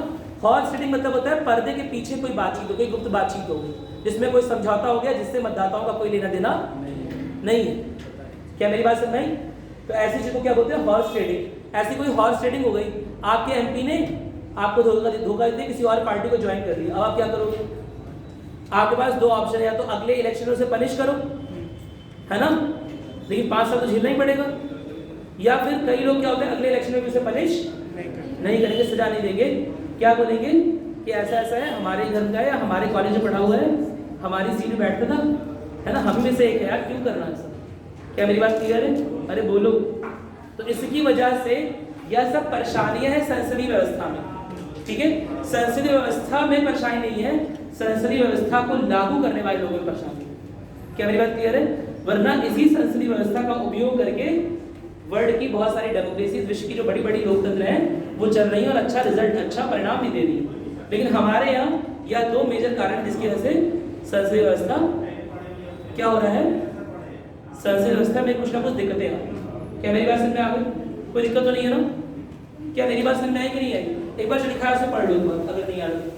हॉर्स ट्रेडिंग मतलब होता है पर्दे के पीछे कोई बातचीत हो गई, गुप्त बातचीत हो गई, जिसमें कोई समझौता हो गया जिससे मतदाताओं का कोई लेना देना नहीं है। क्या मेरी बात समझ में आई? तो ऐसी चीज को क्या बोलते हैं? Horse trading. ऐसी कोई हॉर्स ट्रेडिंग हो गई, आपके एमपी ने आपको धोखा दे किसी और पार्टी को ज्वाइन कर लिया, अब आप क्या करोगे? आपके पास दो ऑप्शन है, या तो अगले इलेक्शनों से पनिश करो, है ना, लेकिन 5 साल तो झेलना ही पड़ेगा, या फिर कई लोग क्या होते हैं अगले इलेक्शन में भी उसे पनिश नहीं करेंगे, सजा नहीं देंगे। क्या बोलेंगे कि ऐसा ऐसा है, हमारे घर का है, हमारे कॉलेज में पढ़ा हुआ है, हमारी सीट में बैठता था, है ना, हम में से एक है यार, क्यों करना है? क्या मेरी बात क्लियर है? अरे बोलो। तो इसकी वजह से यह सब परेशानियां हैं संसदीय व्यवस्था में, ठीक है। संसदीय व्यवस्था में परेशानी नहीं है, संसदीय व्यवस्था को लागू करने वाले लोगों में परेशानी है। क्या मेरी बात क्लियर है? वरना इसी संसदीय व्यवस्था का उपयोग करके वर्ल्ड की बहुत सारी डेमोक्रेसी, विश्व की जो बड़ी बड़ी लोकतंत्र हैं वो चल रही है और अच्छा रिजल्ट, अच्छा परिणाम भी दे रही है। लेकिन हमारे यहाँ यह दो मेजर कारण जिसकी वजह से संसदीय व्यवस्था क्या हो रहा है, संसदीय व्यवस्था में कुछ ना कुछ दिक्कतें आ रही। क्या मेरी बात समझ में आ गई? कोई दिक्कत तो नहीं है ना? क्या मेरी बात समझ में आई कि नहीं आई? एक बार जो लिखा है उसे पढ़ लो एक बार, अगर नहीं आ रही।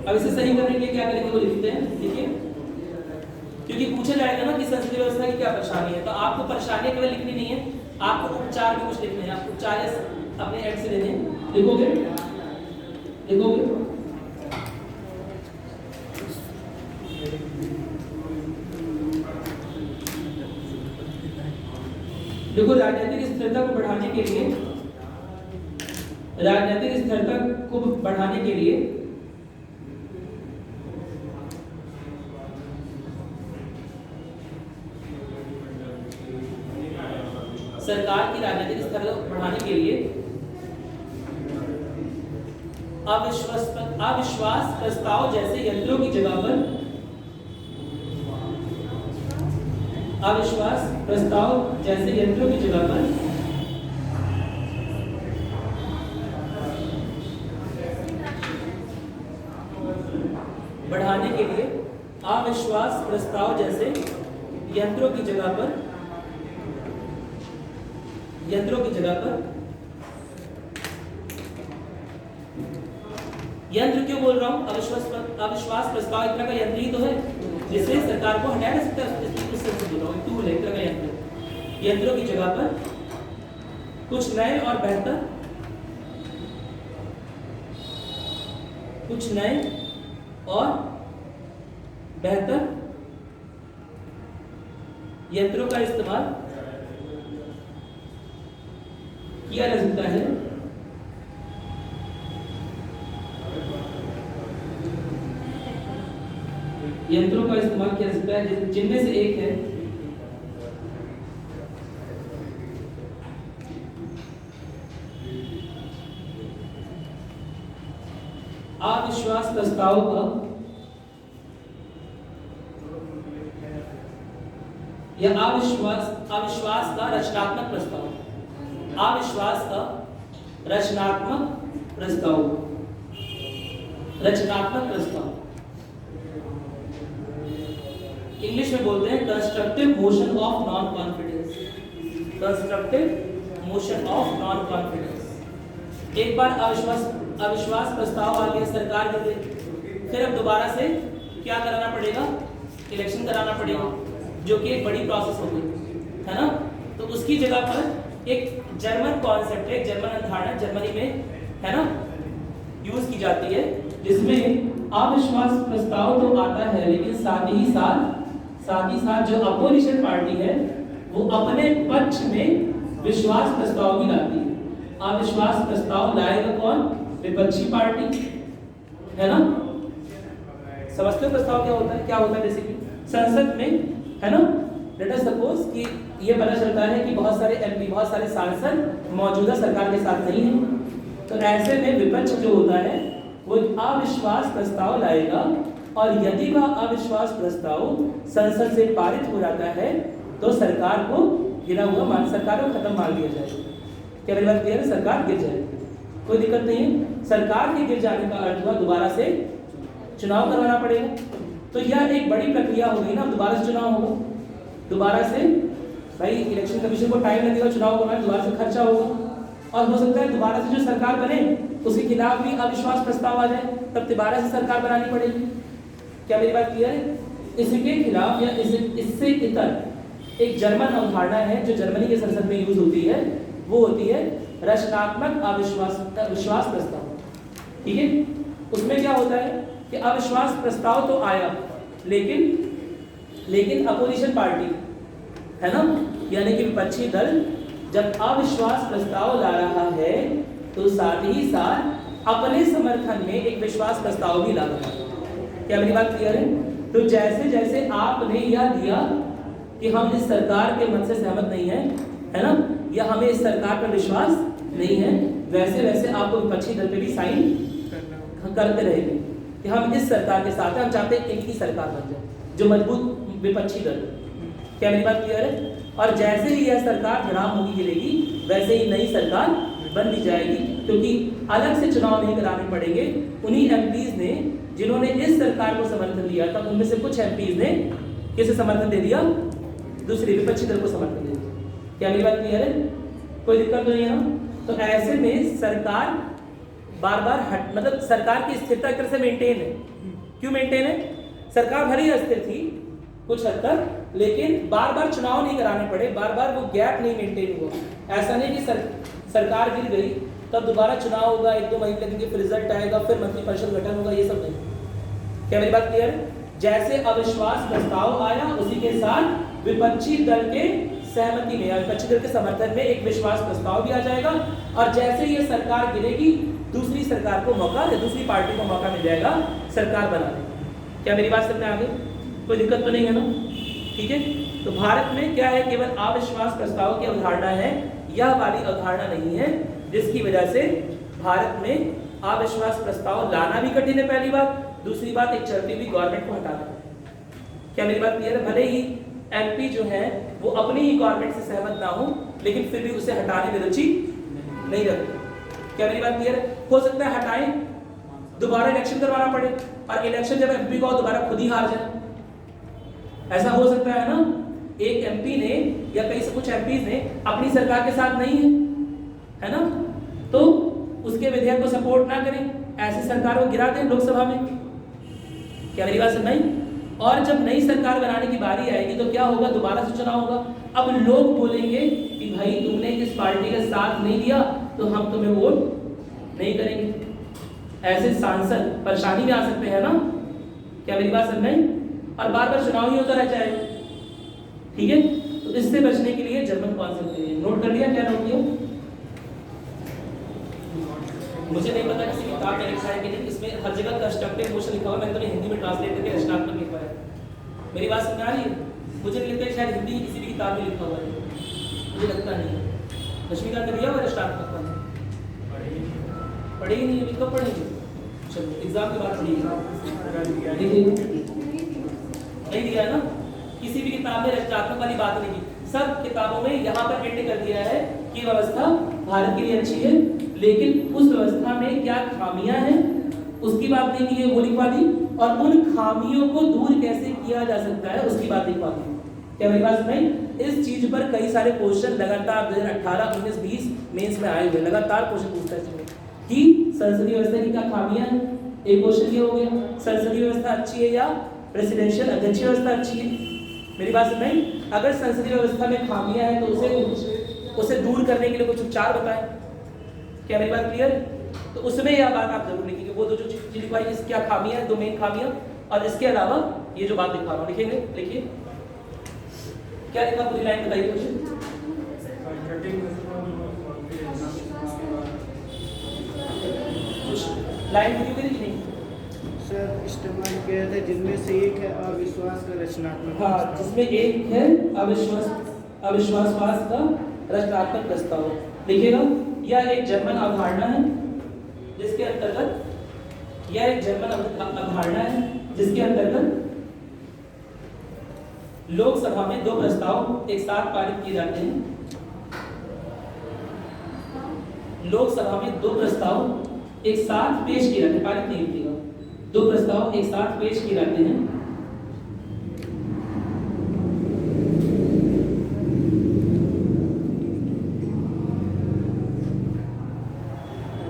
अब इसे सही करने के लिए क्या करेंगे वो लिखते हैं, देखिए, क्योंकि पूछा जाएगा ना कि संसदीय व्यवस्था की क्या परेशानी है, तो आपको परेशानियां केवल लिखनी नहीं है, आपको उपचार भी कुछ लिखने हैं। आपको उपचार अपने एंड से लेने हैं, लिखोगे देखो, राजनीतिक स्थिरता को बढ़ाने के लिए, राजनीतिक स्थिरता को बढ़ाने के लिए सरकार की राजनीतिक स्थिरता को बढ़ाने के लिए अविश्वास प्रस्ताव जैसे यंत्रों की जगह पर, अविश्वास प्रस्ताव जैसे यंत्रों की जगह पर बढ़ाने के लिए अविश्वास प्रस्ताव जैसे यंत्रों की जगह पर यंत्र क्यों बोल रहा हूं? अविश्वास प्रस्ताव एक तरह का यंत्र ही तो है जिससे सरकार को हटाया जा सकता है। टूल है, एक तरह का यंत्र। यंत्रों की जगह पर कुछ नए और बेहतर यंत्रों का इस्तेमाल किया जा सकता है जिनमें से एक है अविश्वास प्रस्ताव का या अविश्वास का रचनात्मक प्रस्ताव, अविश्वास का रचनात्मक प्रस्ताव इंग्लिश में बोलते हैं constructive motion of non confidence. Constructive motion of non confidence. एक बार अविश्वास प्रस्ताव आ गया सरकार के लिए, फिर अब दोबारा से क्या कराना पड़ेगा, इलेक्शन कराना पड़ेगा, जो कि एक बड़ी प्रोसेस होगी, है ना। तो उसकी जगह पर एक जर्मन कॉन्सेप्ट है, जर्मन अवधारणा जर्मनी में, है ना, यूज की जाती है, जिसमें अविश्वास प्रस्ताव तो आता है, लेकिन साथ ही साथ जो अपोजिशन पार्टी है वो अपने पक्ष में विश्वास प्रस्ताव भी लाती है। अविश्वास प्रस्ताव लाएगा कौन? विपक्षी पार्टी, है ना। समझते हो प्रस्ताव क्या होता है? क्या होता है बेसिकली संसद में, है ना। लेट अस सपोज कि ये पता चलता है कि बहुत सारे एमपी, बहुत सारे सांसद मौजूदा सरकार के साथ नहीं है, तो ऐसे में विपक्ष जो होता है वो अविश्वास प्रस्ताव लाएगा, और यदि वह अविश्वास प्रस्ताव संसद से पारित हो जाता है तो सरकार को गिरा हुआ सरकार को खत्म मान दिया जाएगा। क्या मेरी बात क्लियर है? सरकार गिर जाएगी, कोई दिक्कत नहीं है। सरकार के गिर जाने का अर्थ हुआ दोबारा से चुनाव करवाना पड़ेगा। तो यह एक बड़ी प्रक्रिया हो गई ना, दोबारा से चुनाव होगा, दोबारा से भाई इलेक्शन कमीशन को टाइम लगेगा चुनाव करवाने, दोबारा से खर्चा होगा, और हो सकता है दोबारा से जो सरकार बने उसके खिलाफ भी अविश्वास प्रस्ताव आ जाए, तब दोबारा से सरकार बनानी पड़ेगी। क्या मेरी बात क्लियर है? इसके खिलाफ या इससे इतर एक जर्मन अवधारणा है जो जर्मनी के संसद में यूज होती है, वो होती है रचनात्मक अविश्वास प्रस्ताव। ठीक है, उसमें क्या होता है कि अविश्वास प्रस्ताव तो आया, लेकिन अपोजिशन पार्टी, है ना, यानी कि विपक्षी दल जब अविश्वास प्रस्ताव ला रहा है तो साथ ही साथ अपने समर्थन में एक विश्वास प्रस्ताव भी ला रहा है। क्या मेरी बात क्लियर है? तो जैसे जैसे आपने यह दिया कि हम इस सरकार के मत से सहमत नहीं है ना, या हमें इस सरकार पर विश्वास नहीं है, वैसे वैसे आपको विपक्षी दल पे भी साइन करते रहेंगे कि हम इस सरकार के साथ हैं, हम चाहते हैं इनकी सरकार बन जाए, जो मजबूत विपक्षी दल। क्या मेरी बात क्लियर है? और जैसे ही यह सरकार जनाब होगी गिरेगी, वैसे ही नई सरकार बन दी जाएगी, क्योंकि अलग से चुनाव नहीं कराने पड़ेंगे। उन्हीं एमपीज ने जिन्होंने इस सरकार को समर्थन दिया था, उनमें से कुछ एमपीज ने किसे समर्थन दे दिया? दूसरे विपक्षी दल को समर्थन दे दिया। क्या मेरी बात क्लियर है? कोई दिक्कत नहीं है ना। तो ऐसे में सरकार बार बार मतलब सरकार की स्थिरता एक तरह से मेंटेन है। क्यों मेंटेन है? सरकार भले ही अस्थिर थी कुछ हद तक, लेकिन बार बार चुनाव नहीं कराने पड़े, बार बार वो गैप नहीं मेंटेन हुआ। ऐसा नहीं कि सरकार गिर गई तब दोबारा चुनाव होगा, 1-2 महीने लगेंगे, फिर रिजल्ट आएगा, फिर मंत्रिपरिषद गठन होगा, ये सब नहीं। क्या मेरी बात क्लियर है? जैसे अविश्वास प्रस्ताव आया, उसी के साथ विपक्षी दल के सहमति में, विपक्षी दल के समर्थन में एक विश्वास प्रस्ताव भी आ जाएगा, और जैसे ये सरकार गिरेगी दूसरी सरकार को मौका, या दूसरी पार्टी को मौका मिल जाएगा सरकार बनाने। क्या मेरी बात समझ में आ गई? कोई दिक्कत तो नहीं है ना? ठीक है। तो भारत में क्या है, केवल अविश्वास प्रस्ताव की अवधारणा है, यह वाली अवधारणा नहीं है, जिसकी वजह से भारत में अविश्वास प्रस्ताव लाना भी कठिन है, पहली बात। दूसरी बात, एक चलती हुई गवर्नमेंट को हटाना। क्या मेरी बात क्लियर है? भले ही एमपी जो है वो अपनी ही गवर्नमेंट से सहमत ना हो, लेकिन फिर भी उसे हटाने में रुचि नहीं रखते। क्या मेरी बात क्लियर है? हो सकता है हटाएं, दोबारा इलेक्शन करवाना पड़े, और इलेक्शन जब एमपी को दोबारा खुद ही हार जाए, ऐसा हो सकता है ना। एक एमपी ने या कई से कुछ एमपीज ने अपनी सरकार के साथ नहीं है ना, तो उसके विधेयक को सपोर्ट ना करें, ऐसी सरकार को गिरा दें लोकसभा में। क्या मेरी बात समझ? और जब नई सरकार बनाने की बारी आएगी तो क्या होगा? दोबारा से चुनाव होगा। अब लोग बोलेंगे कि भाई तुमने इस पार्टी का साथ नहीं दिया तो हम तुम्हें वोट नहीं करेंगे। ऐसे सांसद परेशानी में आ सकते हैं ना। क्या मेरी बात समझ? और बार बार चुनाव ही होता रह जाएगा। ठीक है, तो इससे बचने के लिए जर्मन कॉन्सेप्ट है। नोट कर लिया? क्या नोट किया? मुझे नहीं पता किसी किताब में लिखा है कि नहीं, इसमें हर जगह कंस्ट्रक्टिव मोशन लिखा हुआ है, मैंने तो हिंदी में ट्रांसलेट करके रचनात्मक लिखा है। मेरी बात समझ आ रही है? मुझे नहीं लगता शायद हिंदी की किसी भी किताब में लिखा हुआ है, मुझे लगता नहीं है। रश्मिकांत ने दिया हुआ रचनात्मक पढ़ेगी नहीं, अभी कब पढ़ेंगे? चलो एग्जाम के बाद पढ़िएगा। नहीं दिया ना, किसी भी किताब में रचनात्मक वाली बात नहीं की। सब किताबों में यहाँ पर एंड कर दिया है कि व्यवस्था भारत के लिए अच्छी है, लेकिन उस व्यवस्था में क्या खामियां हैं उसकी बात नहीं की है वो लिखवा दी, और उन खामियों को दूर कैसे किया जा सकता है उसकी बात लिखवा दी। क्या मेरी बात सुनाई? इस चीज पर कई सारे क्वेश्चन लगातार 2018, 19, 20 मेंस में आए हुए, लगातार क्वेश्चन पूछता है कि संसदीय व्यवस्था की क्या खामियां हैं। एक क्वेश्चन ये हो गया, संसदीय व्यवस्था अच्छी है या प्रेसिडेंशियल अध्यक्षीय व्यवस्था अच्छी है। मेरी बात सुन रही? अगर संसदीय व्यवस्था में खामियां हैं तो उसे दूर करने के लिए कुछ उपचार बताएं। क्या मेरी बात क्लियर? तो उसमें यह बात आप जरूर लिखेंगे, वो जो चीज लिखवाई इस क्या खामियां हैं, दो मेन खामियां, और इसके अलावा ये जो बात लिखवा रहा हूं लिखेंगे। लिखिए क्या लिखा, पूरी लाइन बताइए मुझे। लाइन पूरी हुई नहीं सर इस्तेमाल किया था जिनमें से एक है अविश्वास का रचनात्मक। हाँ, जिसमें एक है अविश्वासवाद का रचनात्मक प्रस्ताव। देखिएगा, यह एक जर्मन अवधारणा है जिसके अंतर्गत लोकसभा में दो प्रस्ताव एक साथ पारित किए जाते हैं। लोकसभा में दो प्रस्ताव एक साथ पेश किए जाते हैं, पारित नहीं होती, दो प्रस्ताव एक साथ पेश किए जाते हैं।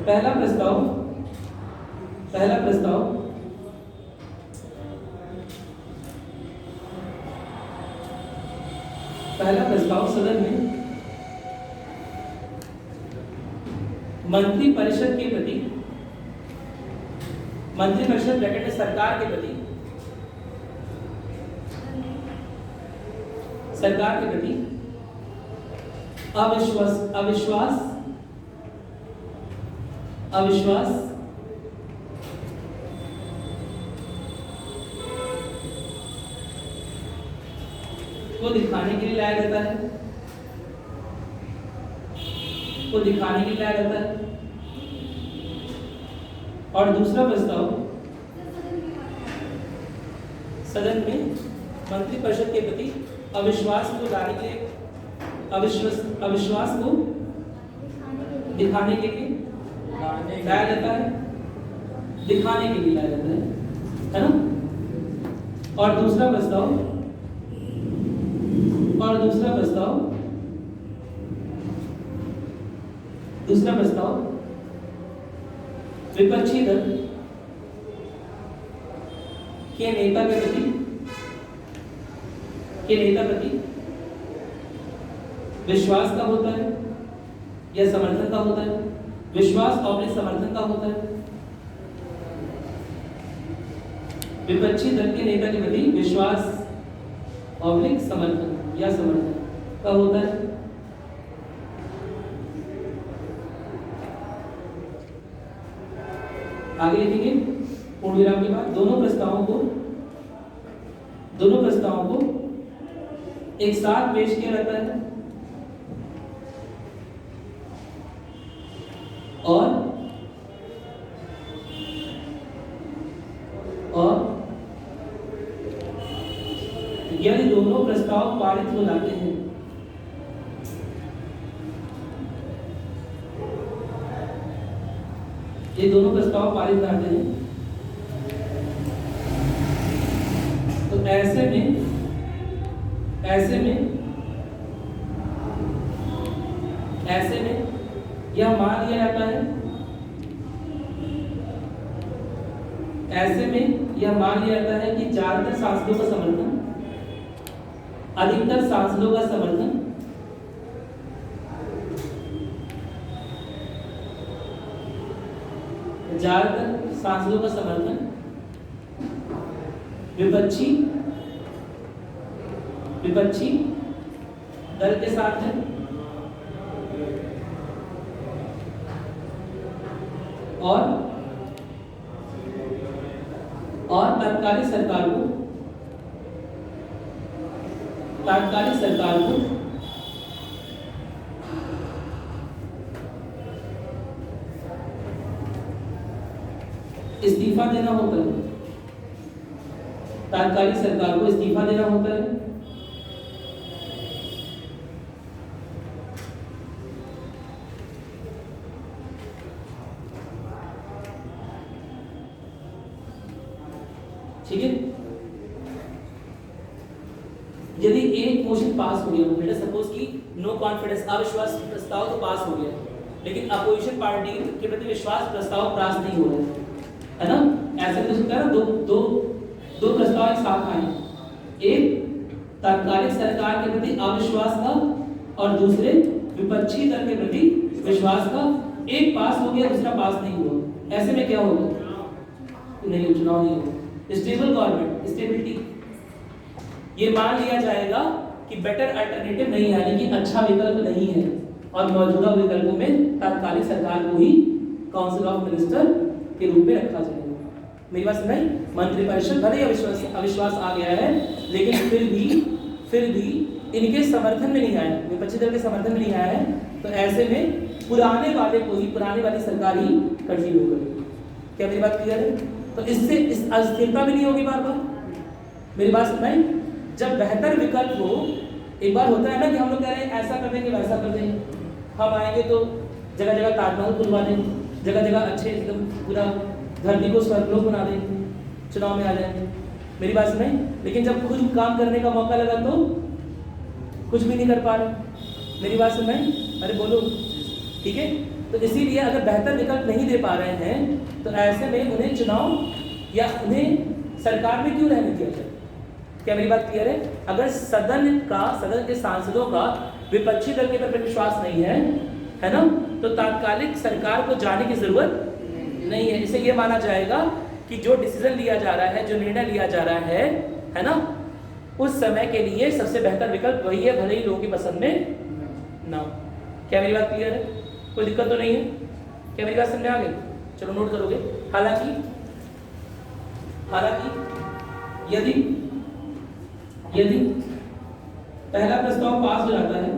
पहला प्रस्ताव सदन में मंत्रिपरिषद के प्रति, मंत्रिपरिषद ब्रैकेट में सरकार के प्रति अविश्वास को दिखाने के लिए लाया जाता है, और दूसरा प्रस्ताव सदन में मंत्रिपरिषद के प्रति अविश्वास को लाने के लिए, अविश्वास को दिखाने के लिए लाया जाता है, दिखाने के लिए लाया जाता है ना। और दूसरा प्रस्ताव विपक्षी दल के नेता प्रति विश्वास का होता है या समर्थन का होता है, विश्वास और समर्थन का होता है। विपक्षी दल के नेता के प्रति विश्वास और समर्थन या समर्थन का होता है। आगे लिखेंगे पूर्ण विराम के बाद दोनों प्रस्तावों को एक साथ पेश किया जाता है और यदि दोनों प्रस्ताव पारित हो जाते हैं ये दोनों प्रस्ताव पारित करते हैं तो ऐसे में यह मान लिया जाता है, कि ज्यादातर सांसदों का समर्थन, अधिकतर सांसदों का समर्थन विपक्षी दल के साथ है और तात्कालिक सरकार को इस्तीफा देना होता है, तात्कालिक सरकार को इस्तीफा देना होता है। यदि एक मोशन पास हो गया, लेट अस सपोज कि नो कॉन्फिडेंस अविश्वास प्रस्ताव तो पास हो गया, लेकिन अपोजिशन पार्टी के प्रति विश्वास प्रस्ताव पास नहीं हो रहा है ना। ऐसे तो सकता है ना, दो प्रस्ताव एक साथ आए, एक तात्कालिक सरकार के प्रति अविश्वास का और दूसरे विपक्षी दल के प्रति विश्वास का। एक पास हो गया, दूसरा पास नहीं हुआ, ऐसे में क्या होगा? नहीं, चुनाव नहीं होगा। स्टेबल गवर्नमेंट, स्टेबिलिटी, ये मान लिया जाएगा कि बेटर अल्टरनेटिव नहीं है, यानी कि अच्छा विकल्प नहीं है, और मौजूदा विकल्पों में तात्कालिक सरकार को ही काउंसिल ऑफ मिनिस्टर के रूप में रखा जाएगा। मेरी बात सुनाई? मंत्रिपरिषद भले ही अविश्वास आ गया है, लेकिन फिर भी इनके समर्थन में नहीं आया, विपक्षी दल के समर्थन में नहीं आया है, तो ऐसे में पुराने वाली सरकार ही कंटिन्यू करेगी। क्या मेरी बात क्लियर है? तो इससे इस अस्थिरता भी नहीं होगी बार बार। मेरी बात सुनाई? जब बेहतर विकल्प हो, एक बार होता है ना कि हम लोग कह रहे हैं ऐसा कर देंगे वैसा कर देंगे, हम आएंगे तो जगह जगह ताजमहल खुलवा देंगे, जगह जगह अच्छे एकदम पूरा धरती को स्वर्गलोक बना देंगे, चुनाव में आ जाएंगे। मेरी बात सुनाई? लेकिन जब खुद काम करने का मौका लगा तो कुछ भी नहीं कर पा रहे। मेरी बात सुनाई? अरे बोलो, ठीक है। तो इसीलिए अगर बेहतर विकल्प नहीं दे पा रहे हैं, तो ऐसे में उन्हें चुनाव या उन्हें सरकार में क्यों रहने दिया जाए? क्या मेरी बात क्लियर है? अगर सदन के सांसदों का विपक्षी दल के प्रति विश्वास नहीं है ना, तो तात्कालिक सरकार को जाने की जरूरत नहीं है। इसे यह माना जाएगा कि जो डिसीजन लिया जा रहा है, जो निर्णय लिया जा रहा है ना, उस समय के लिए सबसे बेहतर विकल्प वही है, भले ही लोगों की पसंद में ना। क्या मेरी बात क्लियर है? कोई दिक्कत तो नहीं है? क्या मेरी बात समझ में आ गई? चलो नोट करोगे। हालांकि यदि पहला प्रस्ताव पास हो जाता है,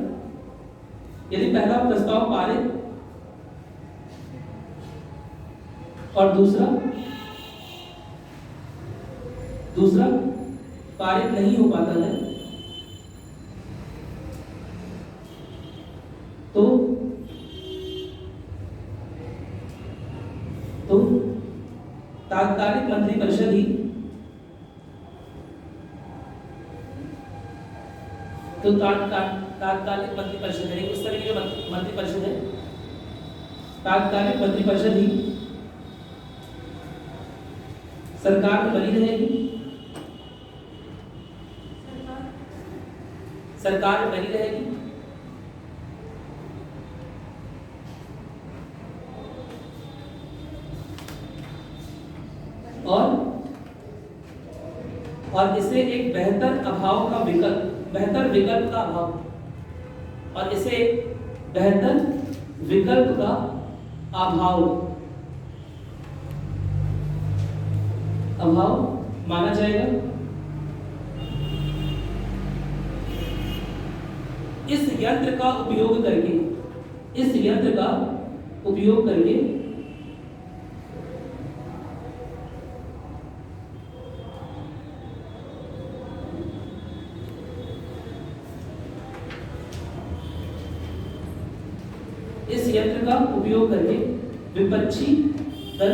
यदि पहला प्रस्ताव पारित और दूसरा पारित नहीं हो पाता है, तो तात्कालिक मंत्रिपरिषद ही तात्कालिक मंत्रिपरिषद है, उस तरह की जो मंत्रिपरिषद है, तात्कालिक मंत्रिपरिषद ही सरकार में बनी रहेगी, सरकार में बनी रहेगी। और इसे एक बेहतर विकल्प का अभाव, और इसे एक बेहतर विकल्प का अभाव माना जाएगा। इस यंत्र का उपयोग करके विपक्षी दल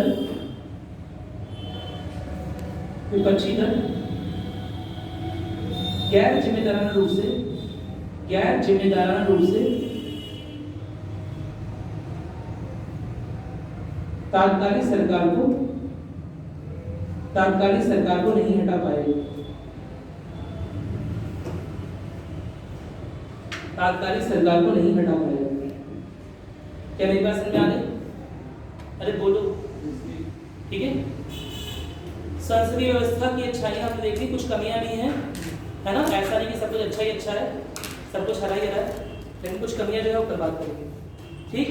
गैर जिम्मेदाराना रूप से तात्कालिक सरकार को नहीं हटा पाएगी। क्या मेरी बात समझ में आ गई? अरे बोलो, ठीक है। संसदीय व्यवस्था की अच्छाइयां हमने देखी, कुछ कमियां भी हैं, है ना। ऐसा नहीं कि सब कुछ अच्छा ही अच्छा है, सब कुछ हरा ही रहा है, लेकिन कुछ कमियां जो है वो कल बात करेंगे, ठीक।